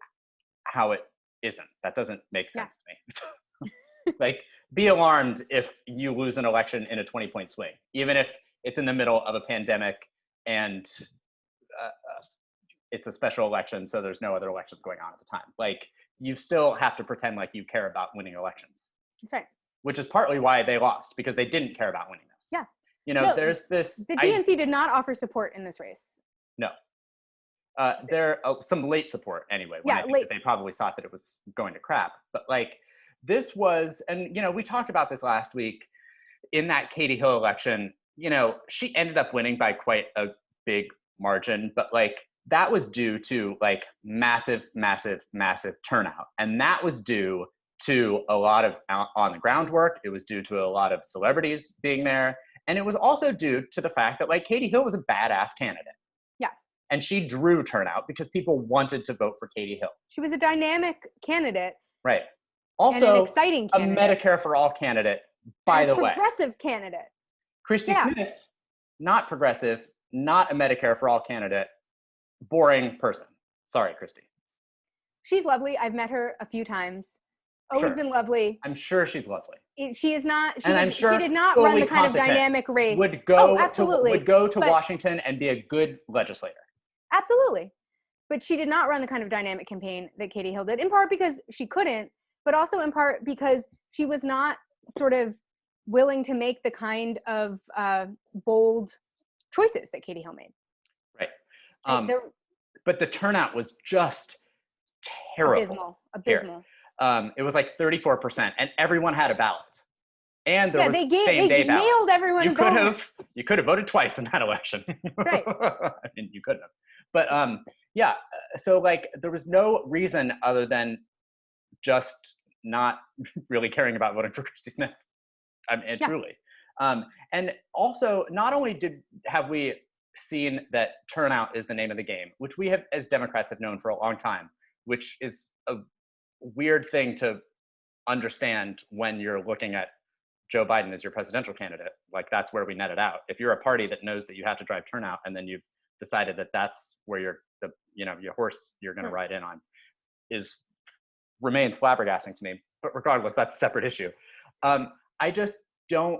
how it isn't. That doesn't make sense to me. Like, be alarmed if you lose an election in a 20-point swing, even if it's in the middle of a pandemic and it's a special election, so there's no other elections going on at the time. Like, you still have to pretend like you care about winning elections. That's right. Which is partly why they lost, because they didn't care about winning this. Yeah. You know, no, there's this. The DNC did not offer support in this race. No. There some late support anyway. When I think that they probably thought that it was going to crap. But like, this was, and you know, we talked about this last week in that Katie Hill election. You know, she ended up winning by quite a big margin, but like, that was due to like massive turnout. And that was due to a lot of on the ground work. It was due to a lot of celebrities being there. And it was also due to the fact that like Katie Hill was a badass candidate. Yeah. And she drew turnout because people wanted to vote for Katie Hill. She was a dynamic candidate. Right. Also, and an exciting candidate. A Medicare for All candidate, by the way. Progressive candidate. Christy Smith, not progressive, not a Medicare for All candidate. Boring person. Sorry, Christy. She's lovely. I've met her a few times. Always been lovely. I'm sure she's lovely. She is not. She did not fully run the kind of dynamic race. Would go absolutely. to Washington and be a good legislator. Absolutely, but she did not run the kind of dynamic campaign that Katie Hill did. In part because she couldn't, but also in part because she was not sort of willing to make the kind of bold choices that Katie Hill made. Right. But the turnout was just terrible. Abysmal. It was like 34%, and everyone had a ballot. And there was they same-day ballot. nailed everyone. You could have voted twice in that election. Right. I mean, you couldn't have. But yeah. So like, there was no reason other than just not really caring about voting for Christy Smith. I mean, truly. And also, not only have we seen that turnout is the name of the game, which we have, as Democrats, have known for a long time, which is a weird thing to understand when you're looking at Joe Biden as your presidential candidate. Like, that's where we net it out. If you're a party that knows that you have to drive turnout, and then you've decided that that's where your horse you're going to ride in on remains flabbergasting to me. But regardless, that's a separate issue. I just don't.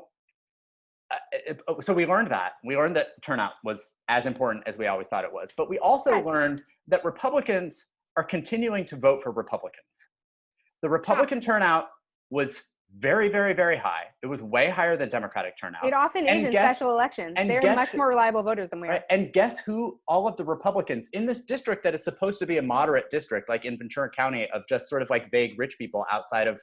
So we learned that turnout was as important as we always thought it was. But we also learned that Republicans are continuing to vote for Republicans. The Republican turnout was very, very, very high. It was way higher than Democratic turnout. It often is in special elections. They're much more reliable voters than we are. And guess who all of the Republicans in this district that is supposed to be a moderate district, like in Ventura County, of just sort of like vague rich people outside of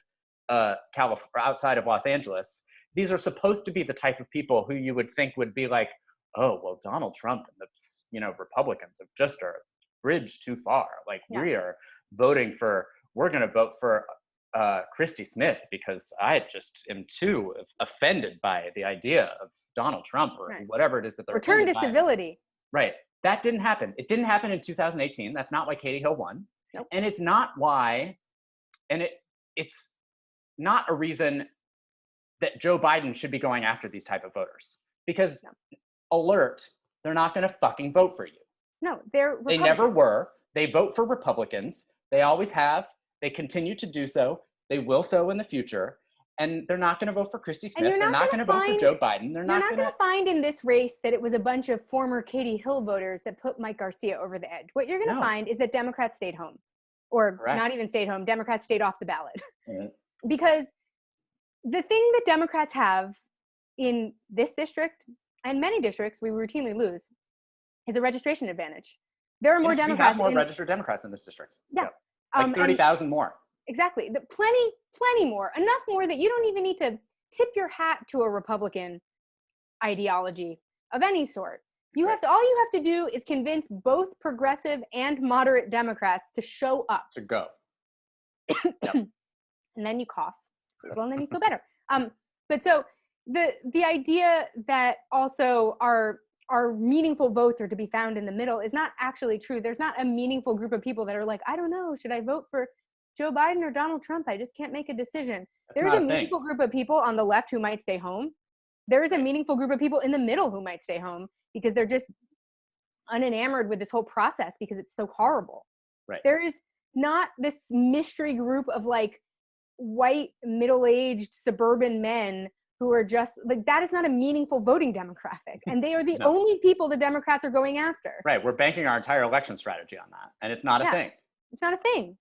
outside of Los Angeles, these are supposed to be the type of people who you would think would be like, oh, well, Donald Trump and the Republicans have just are bridged too far. Like, we're going to vote for Christy Smith because I just am too offended by the idea of Donald Trump or whatever it is that they're return to civility. Right. That didn't happen. It didn't happen in 2018. That's not why Katie Hill won. Nope. And it's not why, and it's not a reason that Joe Biden should be going after these type of voters, because alert, they're not going to fucking vote for you. No, they never were. They vote for Republicans. They always have. They continue to do so. They will so in the future. And they're not going to vote for Christy Smith. They're not going to vote for Joe Biden. You're not going to find in this race that it was a bunch of former Katie Hill voters that put Mike Garcia over the edge. What you're going to find is that Democrats stayed home, or not even stayed home. Democrats stayed off the ballot. Because the thing that Democrats have in this district and many districts we routinely lose is a registration advantage. There are more Democrats. We have more registered Democrats in this district. Yeah. Like 30,000 more. Exactly. Plenty more. Enough more that you don't even need to tip your hat to a Republican ideology of any sort. All you have to do is convince both progressive and moderate Democrats to show up. To go. And then you cough a little and then you feel better. But so the idea that also our meaningful votes are to be found in the middle is not actually true. There's not a meaningful group of people that are like, I don't know, should I vote for Joe Biden or Donald Trump? I just can't make a decision. There's a meaningful group of people on the left who might stay home. There is a meaningful group of people in the middle who might stay home because they're just unenamored with this whole process because it's so horrible. Right. There is not this mystery group of like white middle-aged suburban men who are just like, that is not a meaningful voting demographic, and they are the only people the Democrats are going after. Right, we're banking our entire election strategy on that, and it's not a thing. It's not a thing.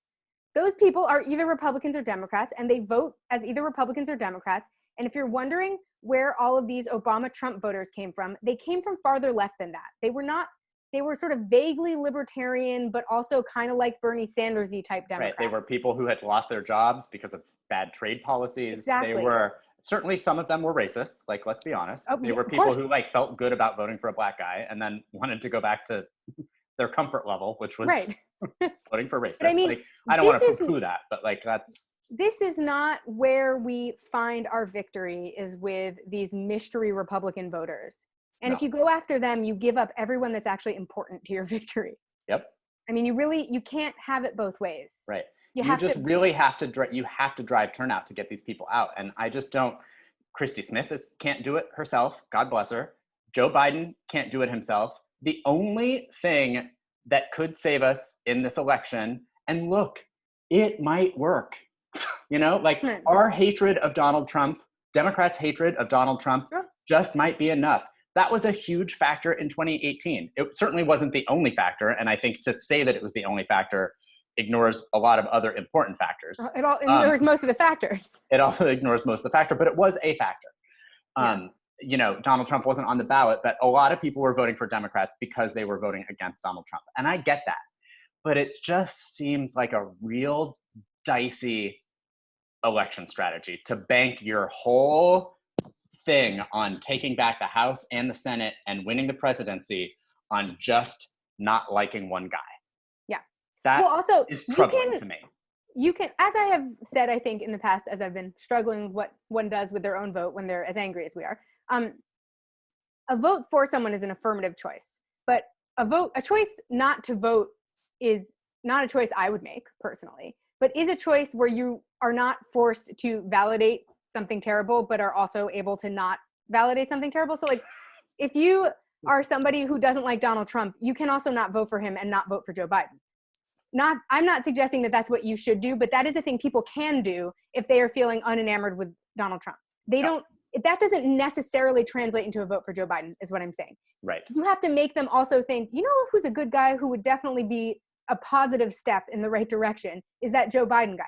Those people are either Republicans or Democrats, and they vote as either Republicans or Democrats. And if you're wondering where all of these Obama-Trump voters came from, they came from farther left than that. They were sort of vaguely libertarian, but also kind of like Bernie Sanders-y type Democrats. Right, they were people who had lost their jobs because of bad trade policies. Exactly. They were, certainly some of them were racist, like, let's be honest. They were people who like felt good about voting for a black guy and then wanted to go back to their comfort level, which was voting for racists. But I mean, like, I don't want to poo-poo that, but like this is not where we find our victory, is with these mystery Republican voters. And if you go after them, you give up everyone that's actually important to your victory. Yep. I mean, you can't have it both ways. Right. You really have to drive turnout to get these people out. And I just don't, Christy Smith can't do it herself. God bless her. Joe Biden can't do it himself. The only thing that could save us in this election, and look, it might work. You know, like our hatred of Donald Trump, Democrats' hatred of Donald Trump just might be enough. That was a huge factor in 2018. It certainly wasn't the only factor. And I think to say that it was the only factor ignores a lot of other important factors. It ignores most of the factors. It also ignores most of the factor, but it was a factor. You know, Donald Trump wasn't on the ballot, but a lot of people were voting for Democrats because they were voting against Donald Trump. And I get that. But it just seems like a real dicey election strategy to bank your whole thing on taking back the House and the Senate and winning the presidency on just not liking one guy. Yeah. That is troubling to me. You can, as I have said, I think in the past, as I've been struggling with what one does with their own vote when they're as angry as we are, a vote for someone is an affirmative choice, but a choice not to vote is not a choice I would make personally, but is a choice where you are not forced to validate something terrible, but are also able to not validate something terrible. So like, if you are somebody who doesn't like Donald Trump, you can also not vote for him and not vote for Joe Biden. I'm not suggesting that that's what you should do, but that is a thing people can do if they are feeling unenamored with Donald Trump. That doesn't necessarily translate into a vote for Joe Biden, is what I'm saying. Right. You have to make them also think, you know who's a good guy who would definitely be a positive step in the right direction, is that Joe Biden guy.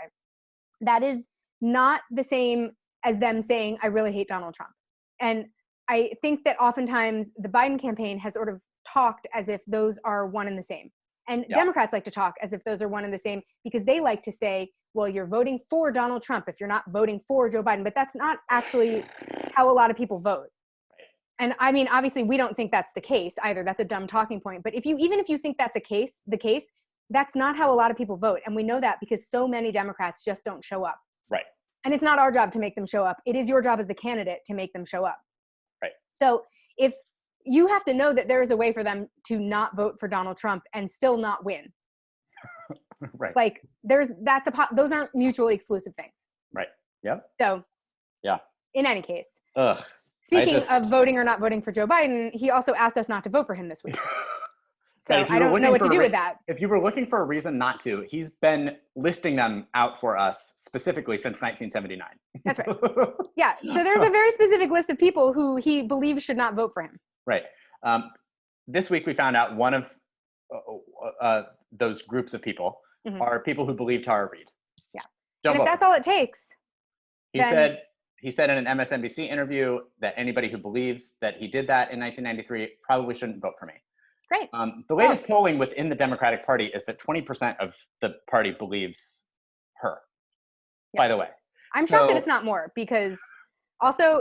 That is not the same as them saying, I really hate Donald Trump. And I think that oftentimes the Biden campaign has sort of talked as if those are one and the same. And Democrats like to talk as if those are one and the same, because they like to say, well, you're voting for Donald Trump if you're not voting for Joe Biden. But that's not actually how a lot of people vote. And I mean, obviously, we don't think that's the case either. That's a dumb talking point. But even if you think that's the case, that's not how a lot of people vote. And we know that because so many Democrats just don't show up. Right. And it's not our job to make them show up. It is your job as the candidate to make them show up. Right. So if you have to know that there is a way for them to not vote for Donald Trump and still not win. Right. Like those aren't mutually exclusive things. Right. Yep. So yeah. In any case. Ugh. Speaking of voting or not voting for Joe Biden, he also asked us not to vote for him this week. So I don't know what to do with that. If you were looking for a reason not to, he's been listing them out for us specifically since 1979. That's right. Yeah. So there's a very specific list of people who he believes should not vote for him. Right. This week we found out one of those groups of people are people who believe Tara Reid. Yeah. And if that's all it takes. He said in an MSNBC interview that anybody who believes that he did that in 1993 probably shouldn't vote for me. Great. The latest polling within the Democratic Party is that 20% of the party believes her, by the way. I'm shocked that it's not more, because also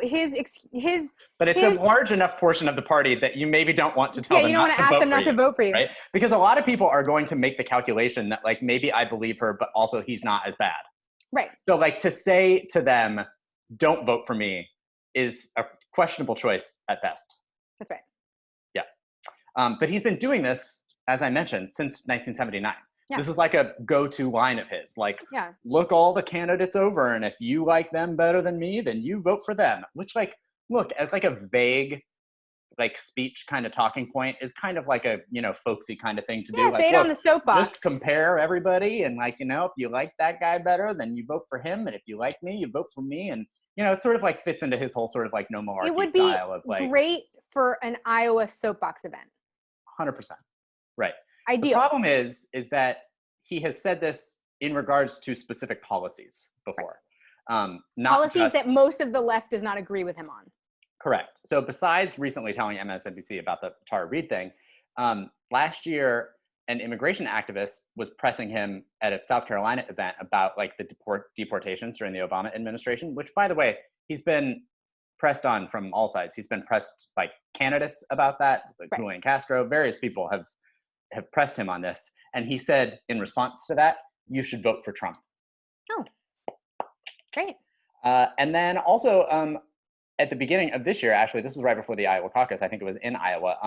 But it's a large enough portion of the party that you maybe don't want to tell them you don't want to ask them not to vote for you. Right? Because a lot of people are going to make the calculation that like, maybe I believe her, but also he's not as bad. Right. So like to say to them, don't vote for me is a questionable choice at best. That's right. But he's been doing this, as I mentioned, since 1979. Yeah. This is like a go-to line of his. Like, look all the candidates over, and if you like them better than me, then you vote for them. Which, like, look, as like a vague like speech kind of talking point is kind of like a, you know, folksy kind of thing to do. Yeah, Like, say it on the soapbox. just compare everybody, and like, you know, if you like that guy better, then you vote for him, and if you like me, you vote for me. And you know, it sort of like fits into his whole sort of like no malarkey It would be style of like great for an Iowa soapbox event. 100%. Right. The Ideal. problem is that he has said this in regards to specific policies before. Not Policies just, that most of the left does not agree with him on. correct. So besides recently telling MSNBC about the Tara Reade thing, last year an immigration activist was pressing him at a South Carolina event about like the deportations during the Obama administration, which, by the way, he's been pressed on from all sides. He's been pressed by candidates about that, like Right. Julian Castro. Various people have pressed him on this, and he said in response to that, "You should vote for Trump." Oh, great. And then also at the beginning of this year, actually, this was right before the Iowa caucus. I think it was in Iowa.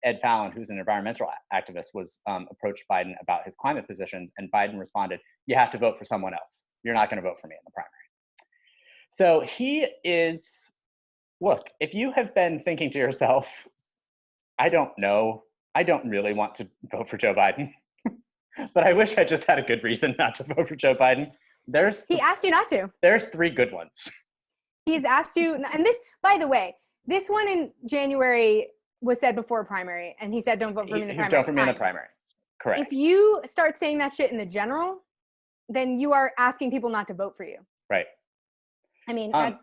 Ed Fallon, who's an environmental activist, was approached Biden about his climate positions, and Biden responded, "You have to vote for someone else. You're not going to vote for me in the primary." So he is, look, if you have been thinking to yourself, I don't know, I don't really want to vote for Joe Biden, but I wish I just had a good reason not to vote for Joe Biden. He asked you not to. There's 3 good ones. He's asked you, and this, by the way, this one in January was said before primary, and he said, "Don't vote for me in the primary." Don't for me in the Fine. primary. Correct. If you start saying that shit in the general, then you are asking people not to vote for you. Right. I mean, that's,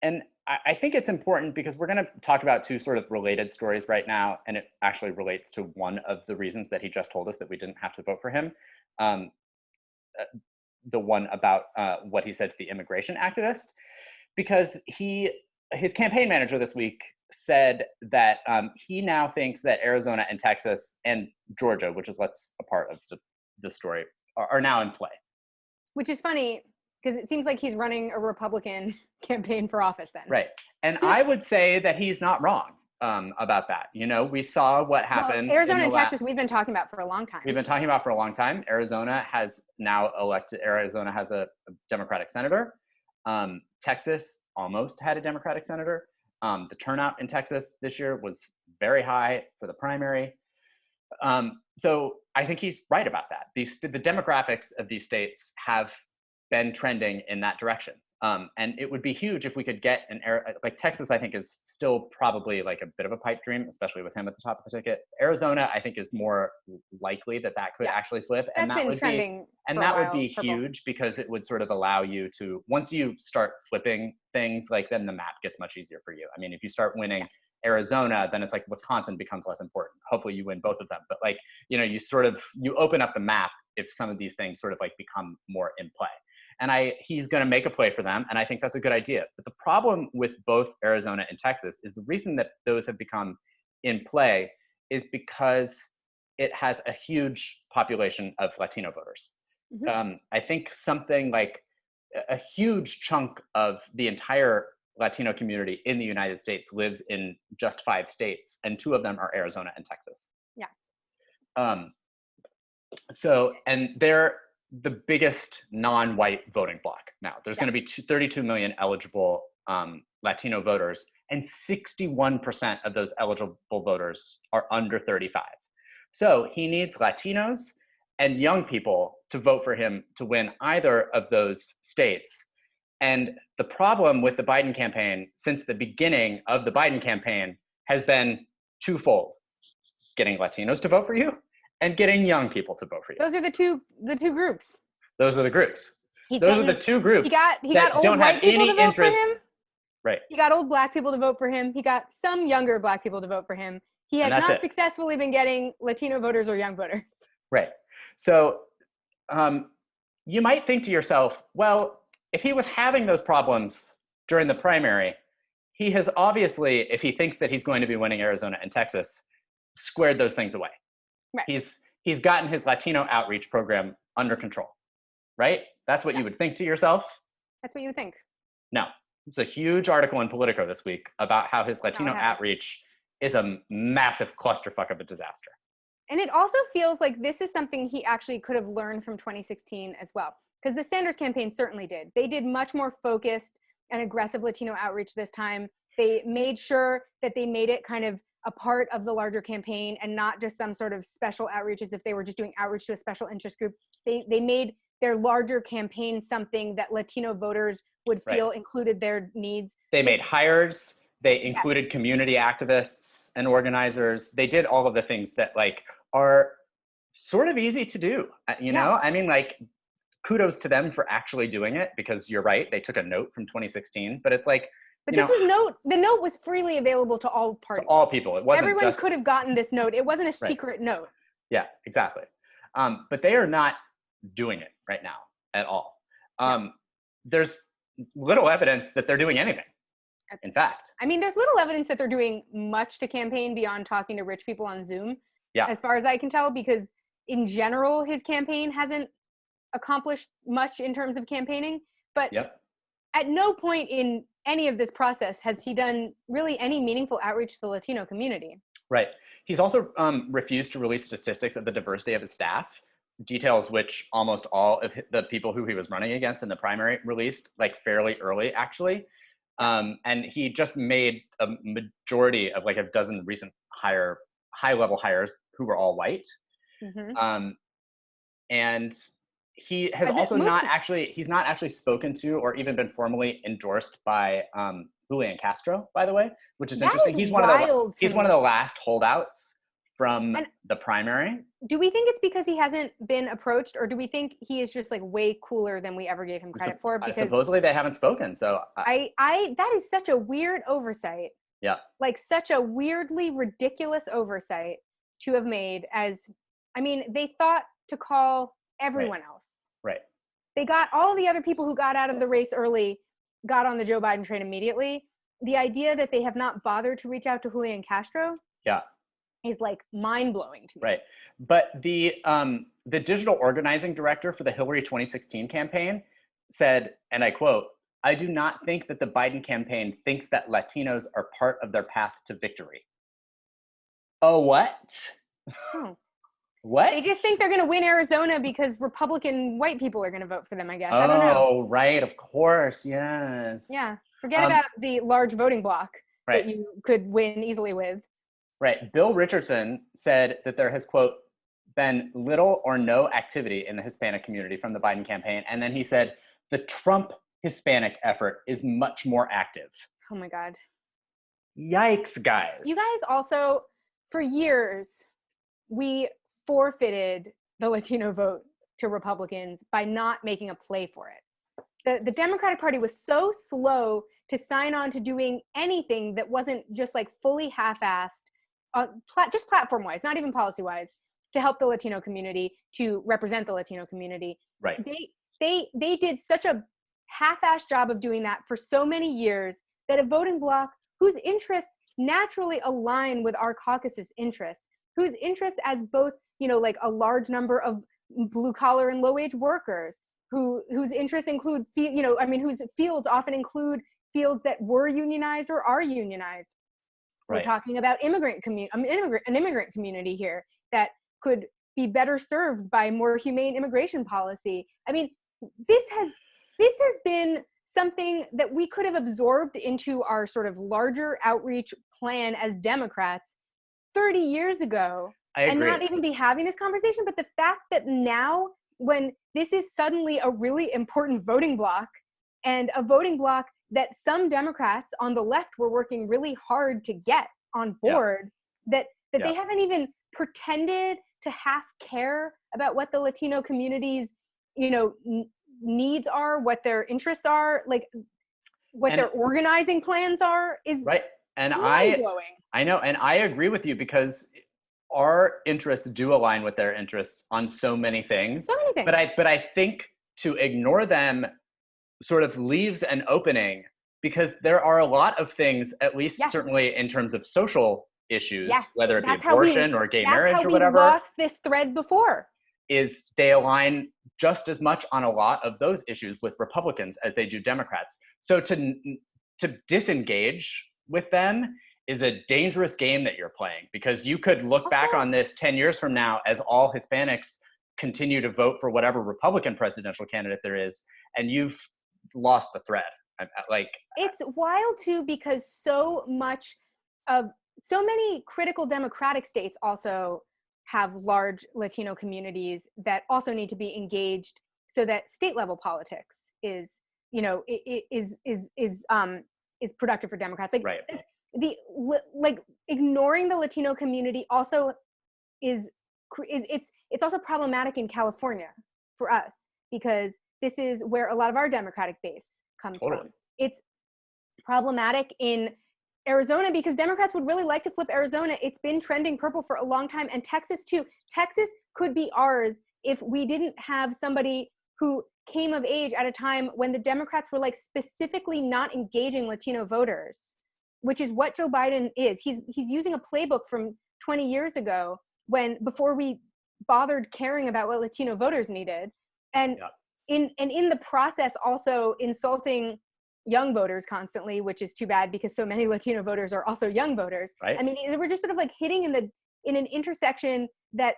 and I think it's important because we're going to talk about 2 sort of related stories right now, and it actually relates to one of the reasons that he just told us that we didn't have to vote for him. The one about what he said to the immigration activist, because his campaign manager this week said that he now thinks that Arizona and Texas and Georgia, which is a part of the story, are now in play. which is funny because it seems like he's running a Republican campaign for office then. Right. And I would say that he's not wrong about that. You know, we saw what happened. Well, Arizona and Texas, we've been talking about for a long time. We've been talking about for a long time. Arizona has a Democratic senator. Texas almost had a Democratic senator. The turnout in Texas this year was very high for the primary. So I think he's right about that. The demographics of these states have been trending in that direction. And it would be huge if we could get like Texas, I think, is still probably like a bit of a pipe dream, especially with him at the top of the ticket. Arizona, I think, is more likely that could actually flip. That's and that been trending would be huge because it would sort of allow you to, once you start flipping things, like then the map gets much easier for you. I mean, if you start winning Arizona, then it's like Wisconsin becomes less important. Hopefully you win both of them. But like, you know, you open up the map if some of these things sort of like become more in play. And he's going to make a play for them, and I think that's a good idea. But the problem with both Arizona and Texas is the reason that those have become in play is because it has a huge population of Latino voters. Mm-hmm. I think something like a huge chunk of the entire Latino community in the United States lives in just 5 states, and 2 of them are Arizona and Texas. Yeah. So, and they're the biggest non-white voting bloc now. There's going to be 32 million eligible Latino voters, and 61% of those eligible voters are under 35. So he needs Latinos and young people to vote for him to win either of those states. And the problem with the Biden campaign since the beginning of the Biden campaign has been twofold: getting Latinos to vote for you and getting young people to vote for you. Those are the two groups. Those are the groups. Those are the 2 groups. He got old white people to vote for him. Right. He got old black people to vote for him. He got some younger black people to vote for him. He has not successfully been getting Latino voters or young voters. Right. So you might think to yourself, well, if he was having those problems during the primary, he has obviously, if he thinks that he's going to be winning Arizona and Texas, squared those things away. Right. He's gotten his Latino outreach program under control, right? That's what you would think to yourself. That's what you would think. No, it's a huge article in Politico this week about how his Latino outreach is a massive clusterfuck of a disaster. And it also feels like this is something he actually could have learned from 2016 as well, because the Sanders campaign certainly did. They did much more focused and aggressive Latino outreach this time. They made sure that they made it kind of a part of the larger campaign and not just some sort of special outreach as if they were just doing outreach to a special interest group. They made their larger campaign something that Latino voters would feel included their needs. They made hires. They included community activists and organizers. They did all of the things that like are sort of easy to do, you know? I mean, like, kudos to them for actually doing it, because you're right, they took a note from 2016, but it's like, but this was the note was freely available to all parties. To all people. It wasn't Everyone could have gotten this note. It wasn't a secret note. Yeah, exactly. But they are not doing it right now at all. There's little evidence that they're doing anything. In fact, I mean, there's little evidence that they're doing much to campaign beyond talking to rich people on Zoom. Yeah. As far as I can tell, because in general, his campaign hasn't accomplished much in terms of campaigning. But at no point in any of this process has he done really any meaningful outreach to the Latino community. Right. He's also refused to release statistics of the diversity of his staff, details which almost all of the people who he was running against in the primary released like fairly early, actually. And he just made a majority of like a dozen recent high-level hires who were all white. And he has also he's not actually spoken to or even been formally endorsed by Julian Castro, by the way, which is interesting. He's one of the last holdouts from the primary. Do we think it's because he hasn't been approached, or do we think he is just like way cooler than we ever gave him credit for? Because supposedly they haven't spoken. So that is such a weird oversight. Yeah. Like such a weirdly ridiculous oversight to have made. I mean, they thought to call everyone else. Right. They got all the other people who got out of the race early, got on the Joe Biden train immediately. The idea that they have not bothered to reach out to Julian Castro is like mind-blowing to me. Right. But the digital organizing director for the Hillary 2016 campaign said, and I quote, "I do not think that the Biden campaign thinks that Latinos are part of their path to victory." Oh, what? Oh. What? They just think they're going to win Arizona because Republican white people are going to vote for them, I guess. I don't know. Oh, right. Of course. Yes. Yeah. Forget about the large voting bloc that you could win easily with. Right. Bill Richardson said that there has, quote, been little or no activity in the Hispanic community from the Biden campaign. And then he said, the Trump Hispanic effort is much more active. Oh my God. Yikes, guys. You guys also, for years, we forfeited the Latino vote to Republicans by not making a play for it. The Democratic Party was so slow to sign on to doing anything that wasn't just like fully half-assed, just platform-wise, not even policy-wise, to help the Latino community, to represent the Latino community. Right. They did such a half-assed job of doing that for so many years that a voting bloc whose interests naturally align with our caucus's interests, whose interests as both, you know, like a large number of blue-collar and low-wage workers, whose interests include, you know, I mean, whose fields often include fields that were unionized or are unionized. Right. We're talking about an immigrant community here that could be better served by more humane immigration policy. I mean, this has been something that we could have absorbed into our sort of larger outreach plan as Democrats 30 years ago and not even be having this conversation. But the fact that now, when this is suddenly a really important voting bloc, and a voting bloc that some Democrats on the left were working really hard to get on board, that they haven't even pretended to half care about what the Latino community's, you know, needs are, what their interests are, like what their organizing plans are, is right. And mind-blowing. I know, and I agree with you, because our interests do align with their interests on so many things. So many things. But I think to ignore them sort of leaves an opening, because there are a lot of things, at least certainly in terms of social issues, whether it be abortion or gay marriage or whatever. That's how we lost this thread before. Is they align just as much on a lot of those issues with Republicans as they do Democrats. So to disengage with them is a dangerous game that you're playing, because you could look back on this 10 years from now as all Hispanics continue to vote for whatever Republican presidential candidate there is, and you've lost the thread. Like, it's wild too, because so many critical democratic states also have large Latino communities that also need to be engaged, so that state level politics is, you know, is productive for Democrats. Like, right. like ignoring the Latino community also it's also problematic in California for us, because this is where a lot of our Democratic base comes from. It's problematic in Arizona because Democrats would really like to flip Arizona. It's been trending purple for a long time, and Texas too. Texas could be ours if we didn't have somebody who came of age at a time when the Democrats were like specifically not engaging Latino voters, which is what Joe Biden is. He's using a playbook from 20 years ago, before we bothered caring about what Latino voters needed, and in the process also insulting young voters constantly, which is too bad because so many Latino voters are also young voters. Right. I mean, we're just sort of like hitting in an intersection that,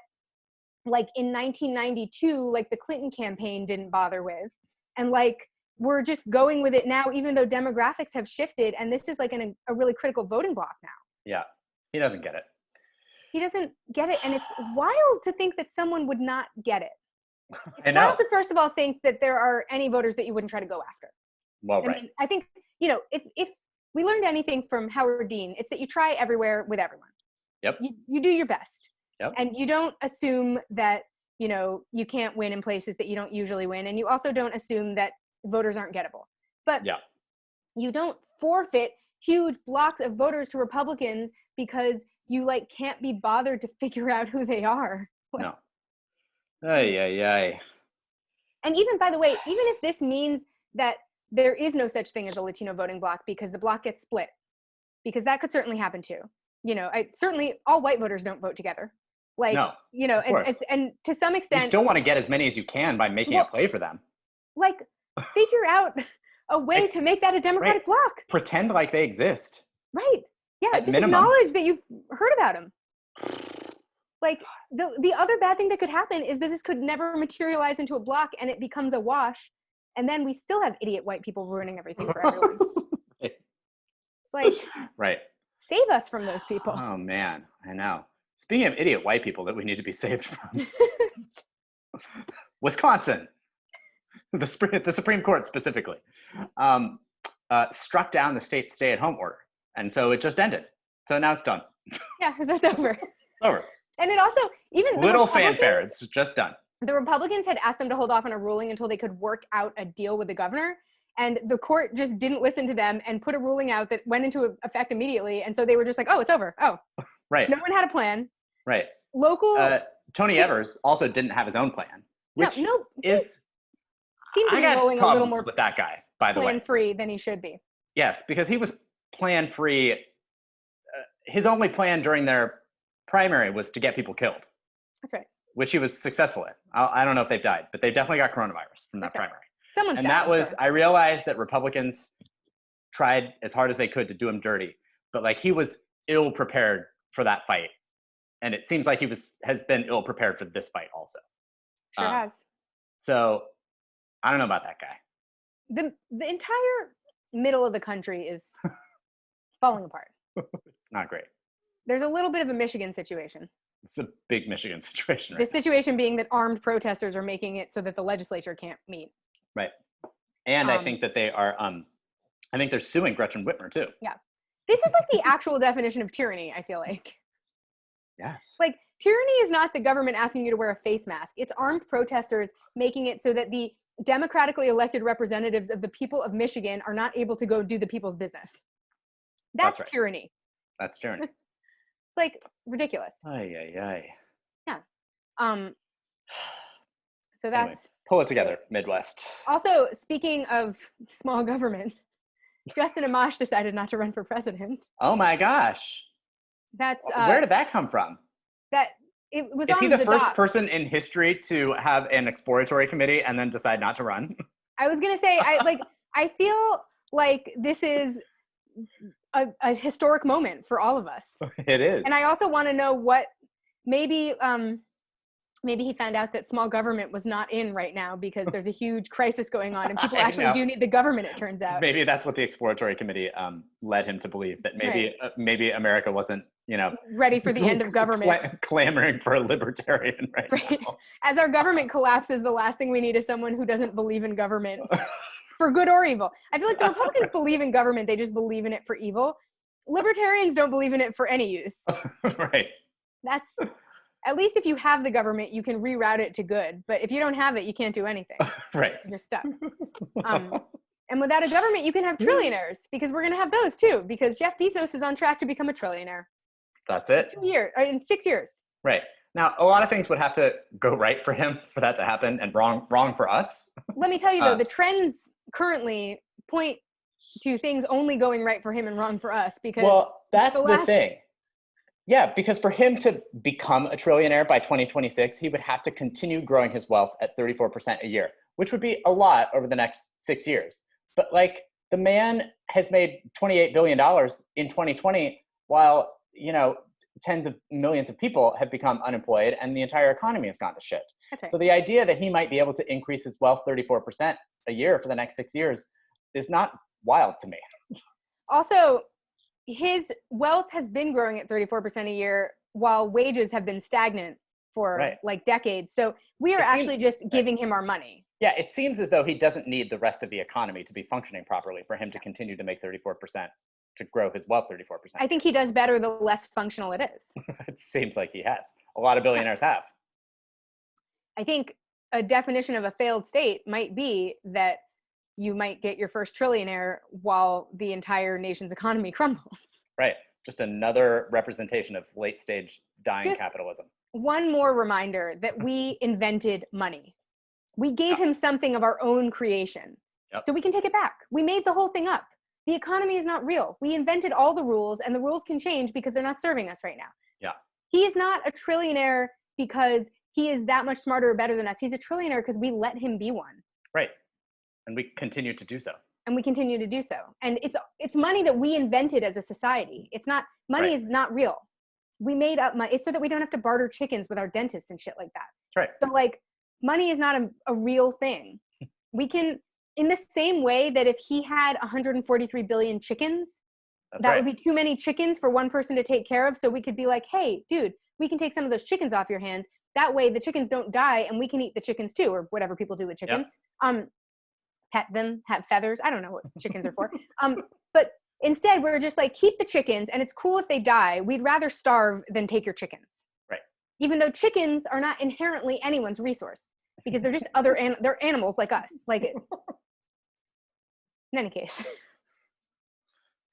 like, in 1992, like the Clinton campaign didn't bother with, and like we're just going with it now, even though demographics have shifted, and this is like a really critical voting block now. Yeah, he doesn't get it. He doesn't get it, and it's wild to think that someone would not get it. It's wild to first of all think that there are any voters that you wouldn't try to go after. Well, I mean, I think, you know, if we learned anything from Howard Dean, it's that you try everywhere with everyone. Yep. You do your best. Yep. And you don't assume that, you know, you can't win in places that you don't usually win, and you also don't assume that voters aren't gettable. But you don't forfeit huge blocks of voters to Republicans because you like can't be bothered to figure out who they are. No. Ay. And even, by the way, even if this means that there is no such thing as a Latino voting block because the block gets split, because that could certainly happen too. You know, certainly all white voters don't vote together. Like, no, you know, and to some extent, you still want to get as many as you can by making a play for them. Like, figure out a way to make that a Democratic block. Pretend like they exist. Right. Yeah. Just acknowledge that you've heard about them. Like, the other bad thing that could happen is that this could never materialize into a block and it becomes a wash. And then we still have idiot white people ruining everything for everyone. It's like, save us from those people. Oh, man. I know. Speaking of idiot white people that we need to be saved from. Wisconsin. The Supreme Court specifically struck down the state's stay-at-home order. And so it just ended. So now it's done. Yeah, it's over. It's over. And it also, even little fanfare, it's just done. The Republicans had asked them to hold off on a ruling until they could work out a deal with the governor. And the court just didn't listen to them and put a ruling out that went into effect immediately. And so they were just like, oh, it's over. Oh, right. No one had a plan. Right. Local. Tony Evers also didn't have his own plan, which seemed to be I rolling a little more with that guy, by the way. Plan-free than he should be. Yes, because he was plan-free. His only plan during their primary was to get people killed. That's right. Which he was successful at. I don't know if they've died, but they definitely got coronavirus from that primary. Someone's and that was, I realized that Republicans tried as hard as they could to do him dirty, but like he was ill prepared for that fight. And it seems like he has been ill prepared for this fight also. Sure has. So I don't know about that guy. The entire middle of the country is falling apart. It's not great. There's a little bit of a Michigan situation. It's a big Michigan situation. The situation being that armed protesters are making it so that the legislature can't meet. Right. And I think that they are, I think they're suing Gretchen Whitmer too. Yeah. This is like the actual definition of tyranny, I feel like. Yes. Like, tyranny is not the government asking you to wear a face mask. It's armed protesters making it so that the democratically elected representatives of the people of Michigan are not able to go do the people's business. That's right. Tyranny. That's tyranny. It's like ridiculous. Ay. Yeah. So that's anyway, pull it together, Midwest. Also, speaking of small government, Justin Amash decided not to run for president. Oh my gosh. That's where did that come from? That it was. Is on he the first dock. person in history to have an exploratory committee and then decide not to run? I was gonna say, I feel like this is a historic moment for all of us. It is. And I also want to know what maybe Maybe he found out that small government was not in right now because there's a huge crisis going on and people I actually know. do need the government, it turns out. Maybe that's what the exploratory committee led him to believe, that maybe maybe America wasn't, ready for the end of government. clamoring for a libertarian right now. As our government collapses, the last thing we need is someone who doesn't believe in government for good or evil. I feel like the Republicans believe in government, they just believe in it for evil. Libertarians don't believe in it for any use. Right. That's, at least if you have the government, you can reroute it to good. But if you don't have it, you can't do anything. Right. You're stuck. And without a government, you can have trillionaires, because we're going to have those too, because Jeff Bezos is on track to become a trillionaire. That's it. In 6 years. Right. Now, a lot of things would have to go right for him for that to happen, and wrong for us. Let me tell you though, the trends currently point to things only going right for him and wrong for us, because that's the thing. Yeah, because for him to become a trillionaire by 2026, he would have to continue growing his wealth at 34% a year, which would be a lot over the next 6 years. But like, the man has made $28 billion in 2020, while, tens of millions of people have become unemployed and the entire economy has gone to shit. Right. So the idea that he might be able to increase his wealth 34% a year for the next 6 years is not wild to me. Also, his wealth has been growing at 34% a year while wages have been stagnant for like decades. So we are actually just giving him our money. Yeah, it seems as though he doesn't need the rest of the economy to be functioning properly for him to continue to make 34%, to grow his wealth 34%. I think he does better the less functional it is. It seems like he has. A lot of billionaires have. I think a definition of a failed state might be that you might get your first trillionaire while the entire nation's economy crumbles. Right. Just another representation of late stage dying capitalism. One more reminder that we invented money. We gave him something of our own creation. So we can take it back. We made the whole thing up. The economy is not real. We invented all the rules, and the rules can change because they're not serving us right now. Yeah. He is not a trillionaire because he is that much smarter or better than us. He's a trillionaire because we let him be one. Right. And we continue to do so. And we continue to do so. And it's money that we invented as a society. It's not, money is not real. We made up money. It's so that we don't have to barter chickens with our dentists and shit like that. Right. So like, money is not a real thing. We can, in the same way that if he had 143 billion chickens, that would be too many chickens for one person to take care of. So we could be like, hey, dude, we can take some of those chickens off your hands. That way the chickens don't die and we can eat the chickens too, or whatever people do with chickens. Pet them, have feathers. I don't know what chickens are for. But instead we're just like, keep the chickens, and it's cool if they die. We'd rather starve than take your chickens. Right. Even though chickens are not inherently anyone's resource, because they're just they're animals like us. Like it. In any case.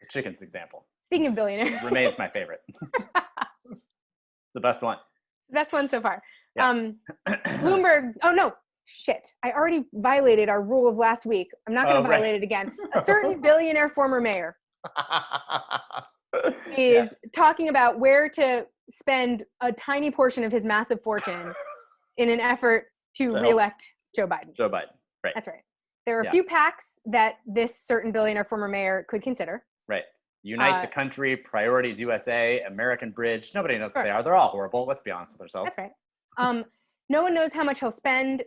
The chickens example. Speaking of billionaires. Remains my favorite. The best one. Best one so far. Yeah. Bloomberg, oh no, shit. I already violated our rule of last week. I'm not going to violate it again. A certain billionaire former mayor is talking about where to spend a tiny portion of his massive fortune in an effort to reelect Joe Biden. Joe Biden, right. That's right. There are a few PACs that this certain billionaire former mayor could consider. Right. Unite the Country, Priorities USA, American Bridge. Nobody knows what they are. They're all horrible. Let's be honest with ourselves. That's right. No one knows how much he'll spend,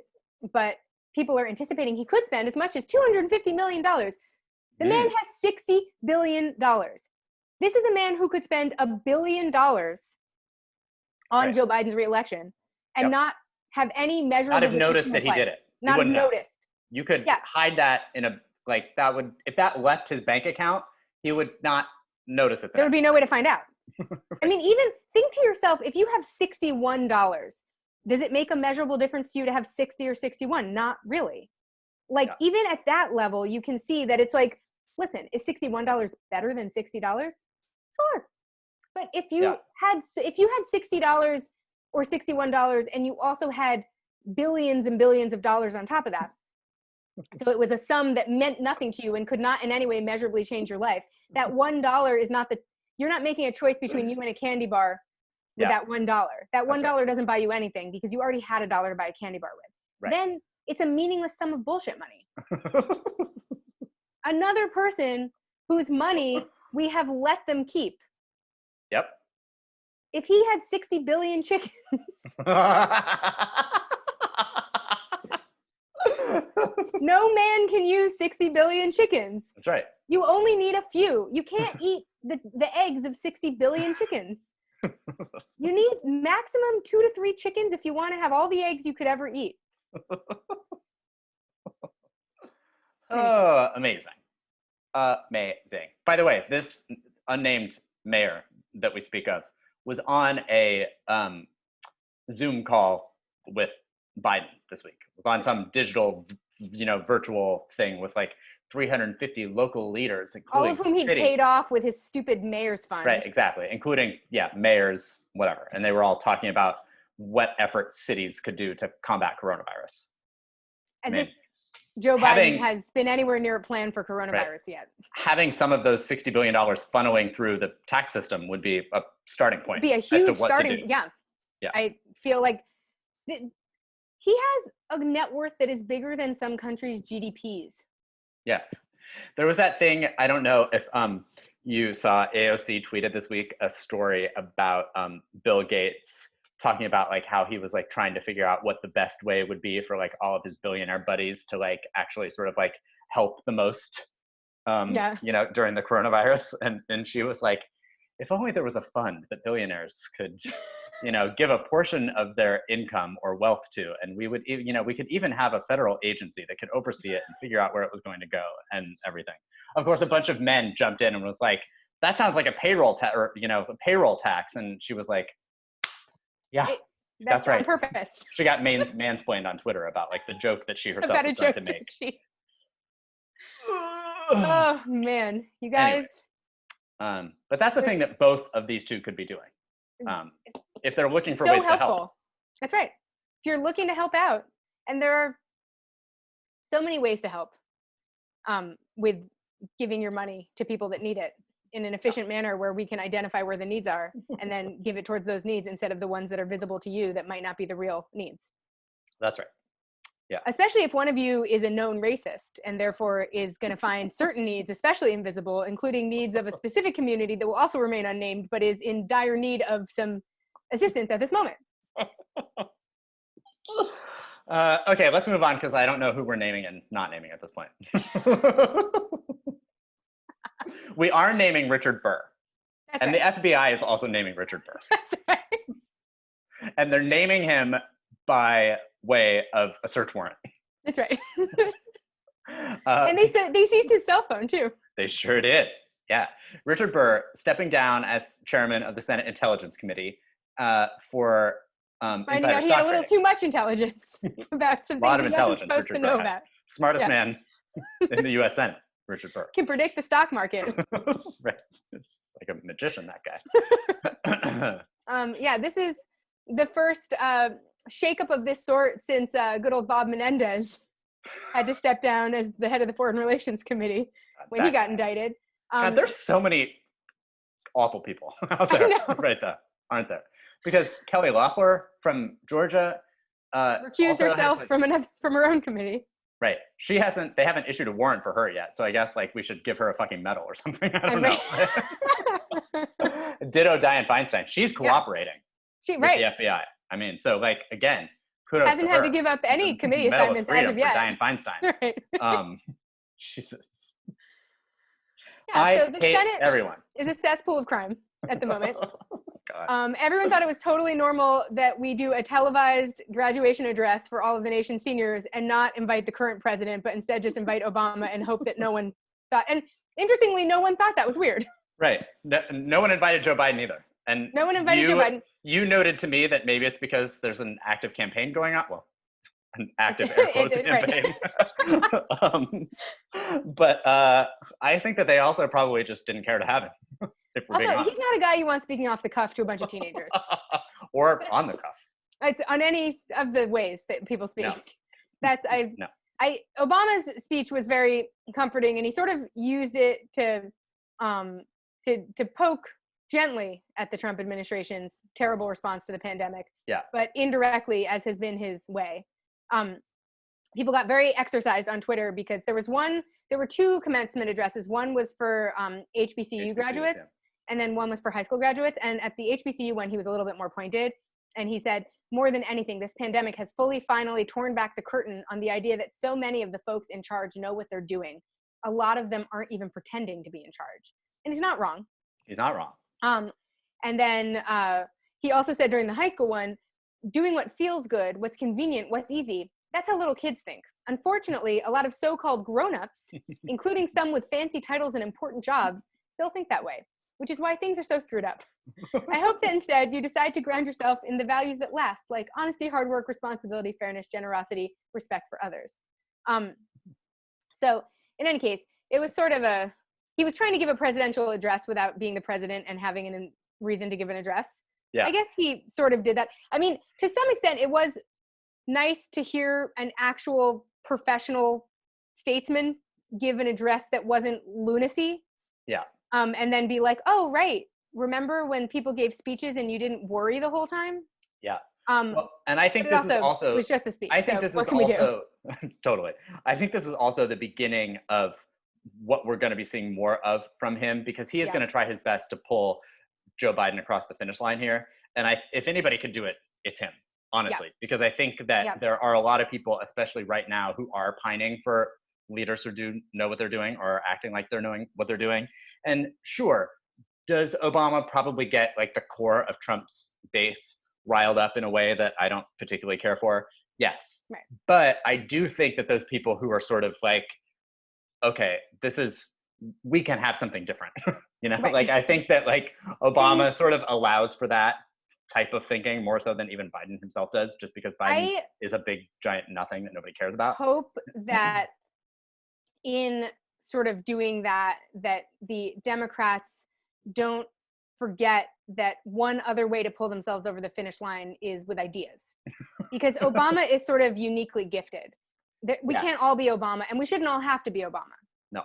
but people are anticipating he could spend as much as $250 million. The man has $60 billion. This is a man who could spend $1 billion on Joe Biden's reelection and not have any measurable. Not have noticed that he did it. Not have noticed. You could hide that in a, like, that would, if that left his bank account, he would not notice it. There would be no way to find out. I mean, even think to yourself, if you have $61, does it make a measurable difference to you to have 60 or 61? Not really. Like, even at that level, you can see that it's like, listen, is $61 better than $60? Sure. But if you had $60 or $61 and you also had billions and billions of dollars on top of that, so it was a sum that meant nothing to you and could not in any way measurably change your life, that $1 is not you're not making a choice between you and a candy bar with that $1. That $1 doesn't buy you anything because you already had $1 to buy a candy bar with. Right. Then it's a meaningless sum of bullshit money. Another person whose money we have let them keep. Yep. if he had 60 billion chickens, no man can use 60 billion chickens. That's right. You only need a few. You can't eat the eggs of 60 billion chickens. You need maximum 2 to 3 chickens if you want to have all the eggs you could ever eat. Oh, amazing. Amazing. By the way, this unnamed mayor that we speak of was on a Zoom call with Biden this week. Was on some digital, virtual thing with like 350 local leaders, including all of whom he paid off with his stupid mayor's fund. Right, exactly, including mayors, whatever, and they were all talking about what efforts cities could do to combat coronavirus. As if Joe Biden has been anywhere near a plan for coronavirus yet. Having some of those $60 billion funneling through the tax system would be a starting point. It'd be a huge starting. Yeah. I feel like he has a net worth that is bigger than some countries' GDPs. Yes. There was that thing, I don't know if you saw, AOC tweeted this week a story about Bill Gates talking about like how he was like trying to figure out what the best way would be for like all of his billionaire buddies to like actually sort of like help the most, during the coronavirus. And she was like, if only there was a fund that billionaires could, give a portion of their income or wealth to, and we would, we could even have a federal agency that could oversee it and figure out where it was going to go and everything. Of course, a bunch of men jumped in and was like, that sounds like a payroll tax, or a payroll tax. And she was like, yeah, that's right. On purpose. She got mansplained on Twitter about like the joke that she herself was trying to make. Oh man, you guys. Anyway, but that's the thing that both of these two could be doing. If they're looking for ways to help. That's right. If you're looking to help out, and there are so many ways to help with giving your money to people that need it in an efficient manner where we can identify where the needs are and then give it towards those needs instead of the ones that are visible to you that might not be the real needs. That's right. Yeah. Especially if one of you is a known racist and therefore is going to find certain needs, especially invisible, including needs of a specific community that will also remain unnamed, but is in dire need of some assistance at this moment. Okay, let's move on because I don't know who we're naming and not naming at this point. We are naming Richard Burr. That's and right. The FBI is also naming Richard Burr. That's right. And they're naming him by way of a search warrant. That's right. And they seized his cell phone too. They sure did. Yeah. Richard Burr stepping down as chairman of the Senate Intelligence Committee for finding out he had a little too much intelligence about some things he wasn't supposed to know about. Smartest man in the U.S. Senate, Richard Burr. Can predict the stock market. Right. It's like a magician, that guy. This is the first shakeup of this sort since good old Bob Menendez had to step down as the head of the Foreign Relations Committee when he got indicted. God, there's so many awful people out there right there, aren't there? Because Kelly Loeffler from Georgia recused herself from her own committee. Right. They haven't issued a warrant for her yet. So I guess like we should give her a fucking medal or something. I don't know. Ditto Dianne Feinstein. She's cooperating with the FBI. I mean, so like, again, kudos hasn't to had her. to give up any committee assignments as of yet. Dianne Feinstein. Right. Jesus. Yeah, so the hate Senate everyone. Is a cesspool of crime at the moment. God. Everyone thought it was totally normal that we do a televised graduation address for all of the nation's seniors and not invite the current president, but instead just invite Obama and hope that no one thought. And interestingly, no one thought that was weird. Right. No one invited Joe Biden either. And no one invited Joe Biden. You noted to me that maybe it's because there's an active campaign going on. Well, an active air quotes campaign. Right. But I think that they also probably just didn't care to have him. Also, he's not a guy you want speaking off the cuff to a bunch of teenagers. Or on the cuff. It's on any of the ways that people speak. No. Obama's speech was very comforting, and he sort of used it to poke gently at the Trump administration's terrible response to the pandemic. Yeah. But indirectly, as has been his way. People got very exercised on Twitter because there were two commencement addresses. One was for HBCU graduates, and then one was for high school graduates. And at the HBCU one, he was a little bit more pointed. And he said, more than anything, this pandemic has finally torn back the curtain on the idea that so many of the folks in charge know what they're doing. A lot of them aren't even pretending to be in charge. And he's not wrong. He's not wrong. And then he also said during the high school one, doing what feels good, what's convenient, what's easy, that's how little kids think. Unfortunately, a lot of so-called grown-ups, including some with fancy titles and important jobs, still think that way, which is why things are so screwed up. I hope that instead you decide to ground yourself in the values that last, like honesty, hard work, responsibility, fairness, generosity, respect for others. So in any case, it was sort of he was trying to give a presidential address without being the president and having a reason to give an address. Yeah. I guess he sort of did that. I mean, to some extent, it was nice to hear an actual professional statesman give an address that wasn't lunacy. Yeah. And then be like, oh, right. Remember when people gave speeches and you didn't worry the whole time? Yeah. Well, and I think this is also, it was just a speech. I think so this what is can we do? also, totally. I think this is also the beginning of what we're going to be seeing more of from him, because he is going to try his best to pull Joe Biden across the finish line here. And if anybody could do it, it's him, honestly, because I think that there are a lot of people, especially right now, who are pining for leaders who do know what they're doing or acting like they're knowing what they're doing. And sure, does Obama probably get like the core of Trump's base riled up in a way that I don't particularly care for? Yes. Right. But I do think that those people who are sort of like, okay, we can have something different, right. Like I think that like Obama sort of allows for that type of thinking more so than even Biden himself does, just because Biden is a big giant nothing that nobody cares about. Hope that in sort of doing that the Democrats don't forget that one other way to pull themselves over the finish line is with ideas, because Obama is sort of uniquely gifted. We can't all be Obama, and we shouldn't all have to be Obama. No.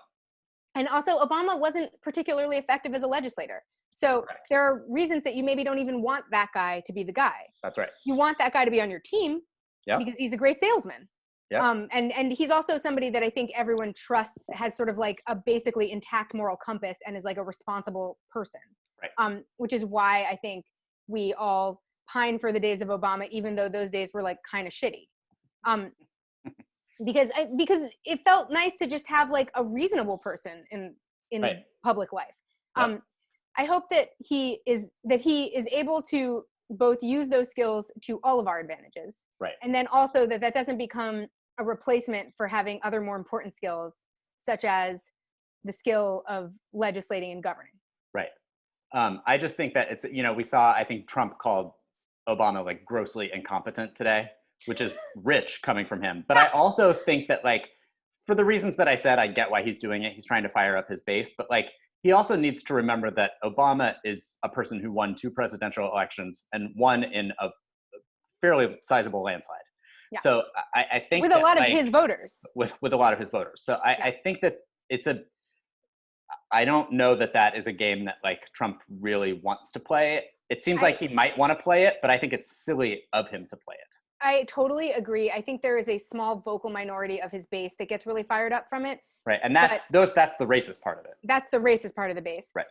And also, Obama wasn't particularly effective as a legislator. So there are reasons that you maybe don't even want that guy to be the guy. That's right. You want that guy to be on your team because he's a great salesman. Yep. And he's also somebody that I think everyone trusts, has sort of like a basically intact moral compass and is like a responsible person. Right. Which is why I think we all pine for the days of Obama, even though those days were like kind of shitty. Because it felt nice to just have like a reasonable person in public life. Yep. I hope that he is able to both use those skills to all of our advantages. Right. And then also that doesn't become a replacement for having other more important skills, such as the skill of legislating and governing. Right. I just think that it's, we saw, I think Trump called Obama like grossly incompetent today, which is rich coming from him. But I also think that like, for the reasons that I said, I get why he's doing it. He's trying to fire up his base, but like, he also needs to remember that Obama is a person who won 2 presidential elections and won in a fairly sizable landslide. Yeah. So I think with a lot of his voters. With a lot of his voters. So I think that I don't know that is a game that like Trump really wants to play. It seems like he might want to play it, but I think it's silly of him to play it. I totally agree. I think there is a small vocal minority of his base that gets really fired up from it. Right, and that's the racist part of it. That's the racist part of the base. Right.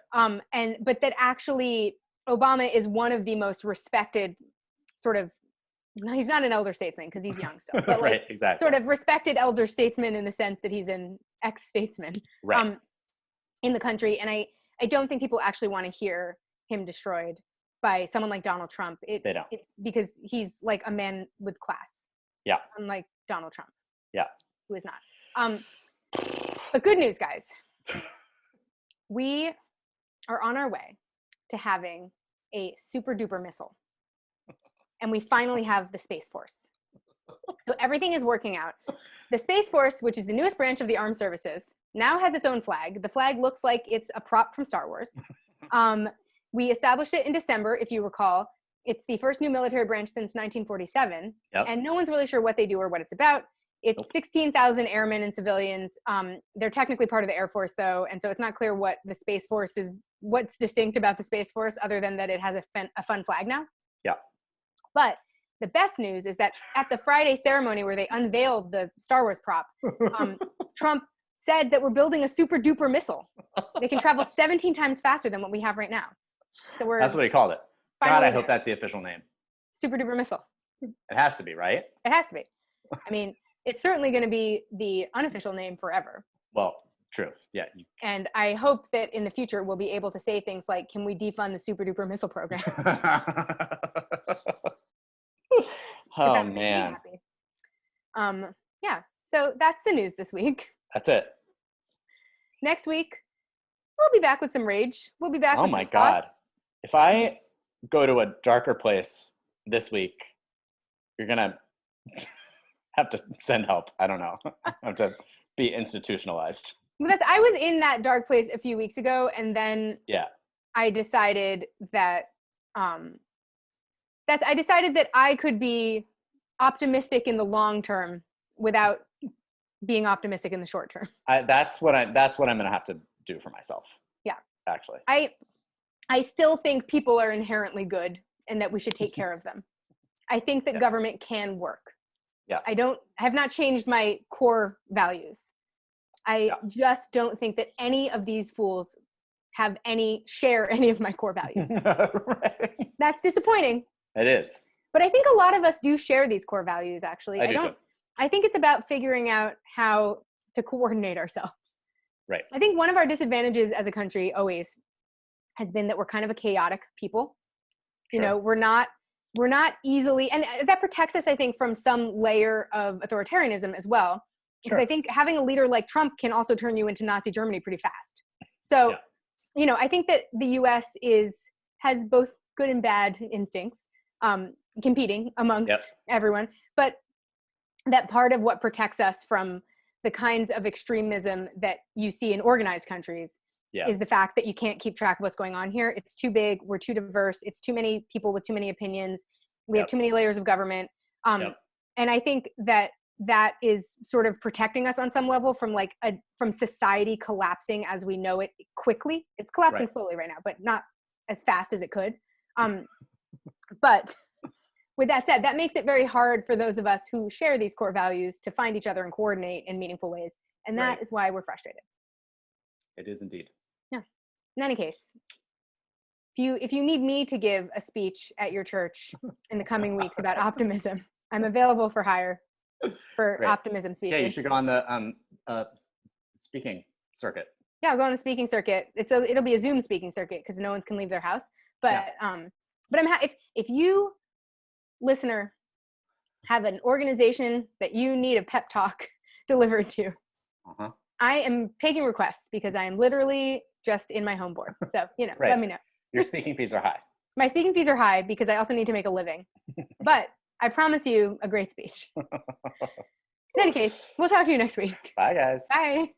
But that actually Obama is one of the most respected sort of, he's not an elder statesman because he's young still, but like right, exactly. sort of respected elder statesman in the sense that he's an ex-statesman in the country. And I don't think people actually want to hear him destroyed by someone like Donald Trump. They don't. It's because he's like a man with class. Yeah. Unlike Donald Trump. Yeah. Who is not. But good news, guys. We are on our way to having a super duper missile. And we finally have the Space Force. So everything is working out. The Space Force, which is the newest branch of the armed services, now has its own flag. The flag looks like it's a prop from Star Wars. We established it in December, if you recall. It's the first new military branch since 1947. Yep. And no one's really sure what they do or what it's about. It's 16,000 airmen and civilians. They're technically part of the Air Force, though, and so it's not clear what the Space Force is, what's distinct about the Space Force other than that it has a fun flag now. Yeah. But the best news is that at the Friday ceremony where they unveiled the Star Wars prop, Trump said that we're building a super duper missile. They can travel 17 times faster than what we have right now. So That's what he called it. God, I hope that's the official name. Super duper missile. It has to be, right? It has to be. I mean, it's certainly going to be the unofficial name forever. Well, true. Yeah. And I hope that in the future we'll be able to say things like, can we defund the super duper missile program? Oh, man. Yeah. So that's the news this week. That's it. Next week, we'll be back with some rage. We'll be back with my some God. thoughts. If I go to a darker place this week, you're going to have to send help. I don't know. I have to be institutionalized. Well, I was in that dark place a few weeks ago, and then I decided that I could be optimistic in the long term without being optimistic in the short term. That's what I'm going to have to do for myself. Yeah. Actually. I still think people are inherently good and that we should take care of them. I think that government can work. Yes. I have not changed my core values. I just don't think that any of these fools share any of my core values. Right. That's disappointing. It is. But I think a lot of us do share these core values, actually. I think it's about figuring out how to coordinate ourselves. Right. I think one of our disadvantages as a country always has been that we're kind of a chaotic people. Sure. You know, we're not easily, and that protects us, I think, from some layer of authoritarianism as well. Because I think having a leader like Trump can also turn you into Nazi Germany pretty fast. So, you know, I think that the U.S. has both good and bad instincts, competing amongst everyone. But that part of what protects us from the kinds of extremism that you see in organized countries is the fact that you can't keep track of what's going on here. It's too big. We're too diverse. It's too many people with too many opinions. We have too many layers of government. And I think that is sort of protecting us on some level from from society collapsing as we know it quickly. It's collapsing slowly right now, but not as fast as it could. But with that said, that makes it very hard for those of us who share these core values to find each other and coordinate in meaningful ways. And that is why we're frustrated. It is indeed. Yeah. In any case, if you need me to give a speech at your church in the coming weeks about optimism, I'm available for hire for optimism speeches. Yeah, you should go on the speaking circuit. Yeah, I'll go on the speaking circuit. It'll be a Zoom speaking circuit because no one can leave their house. But if you, listener, have an organization that you need a pep talk delivered to, I am taking requests because I am literally just in my home board. So, let me know. Your speaking fees are high. My speaking fees are high because I also need to make a living. But I promise you a great speech. In any case, we'll talk to you next week. Bye, guys. Bye.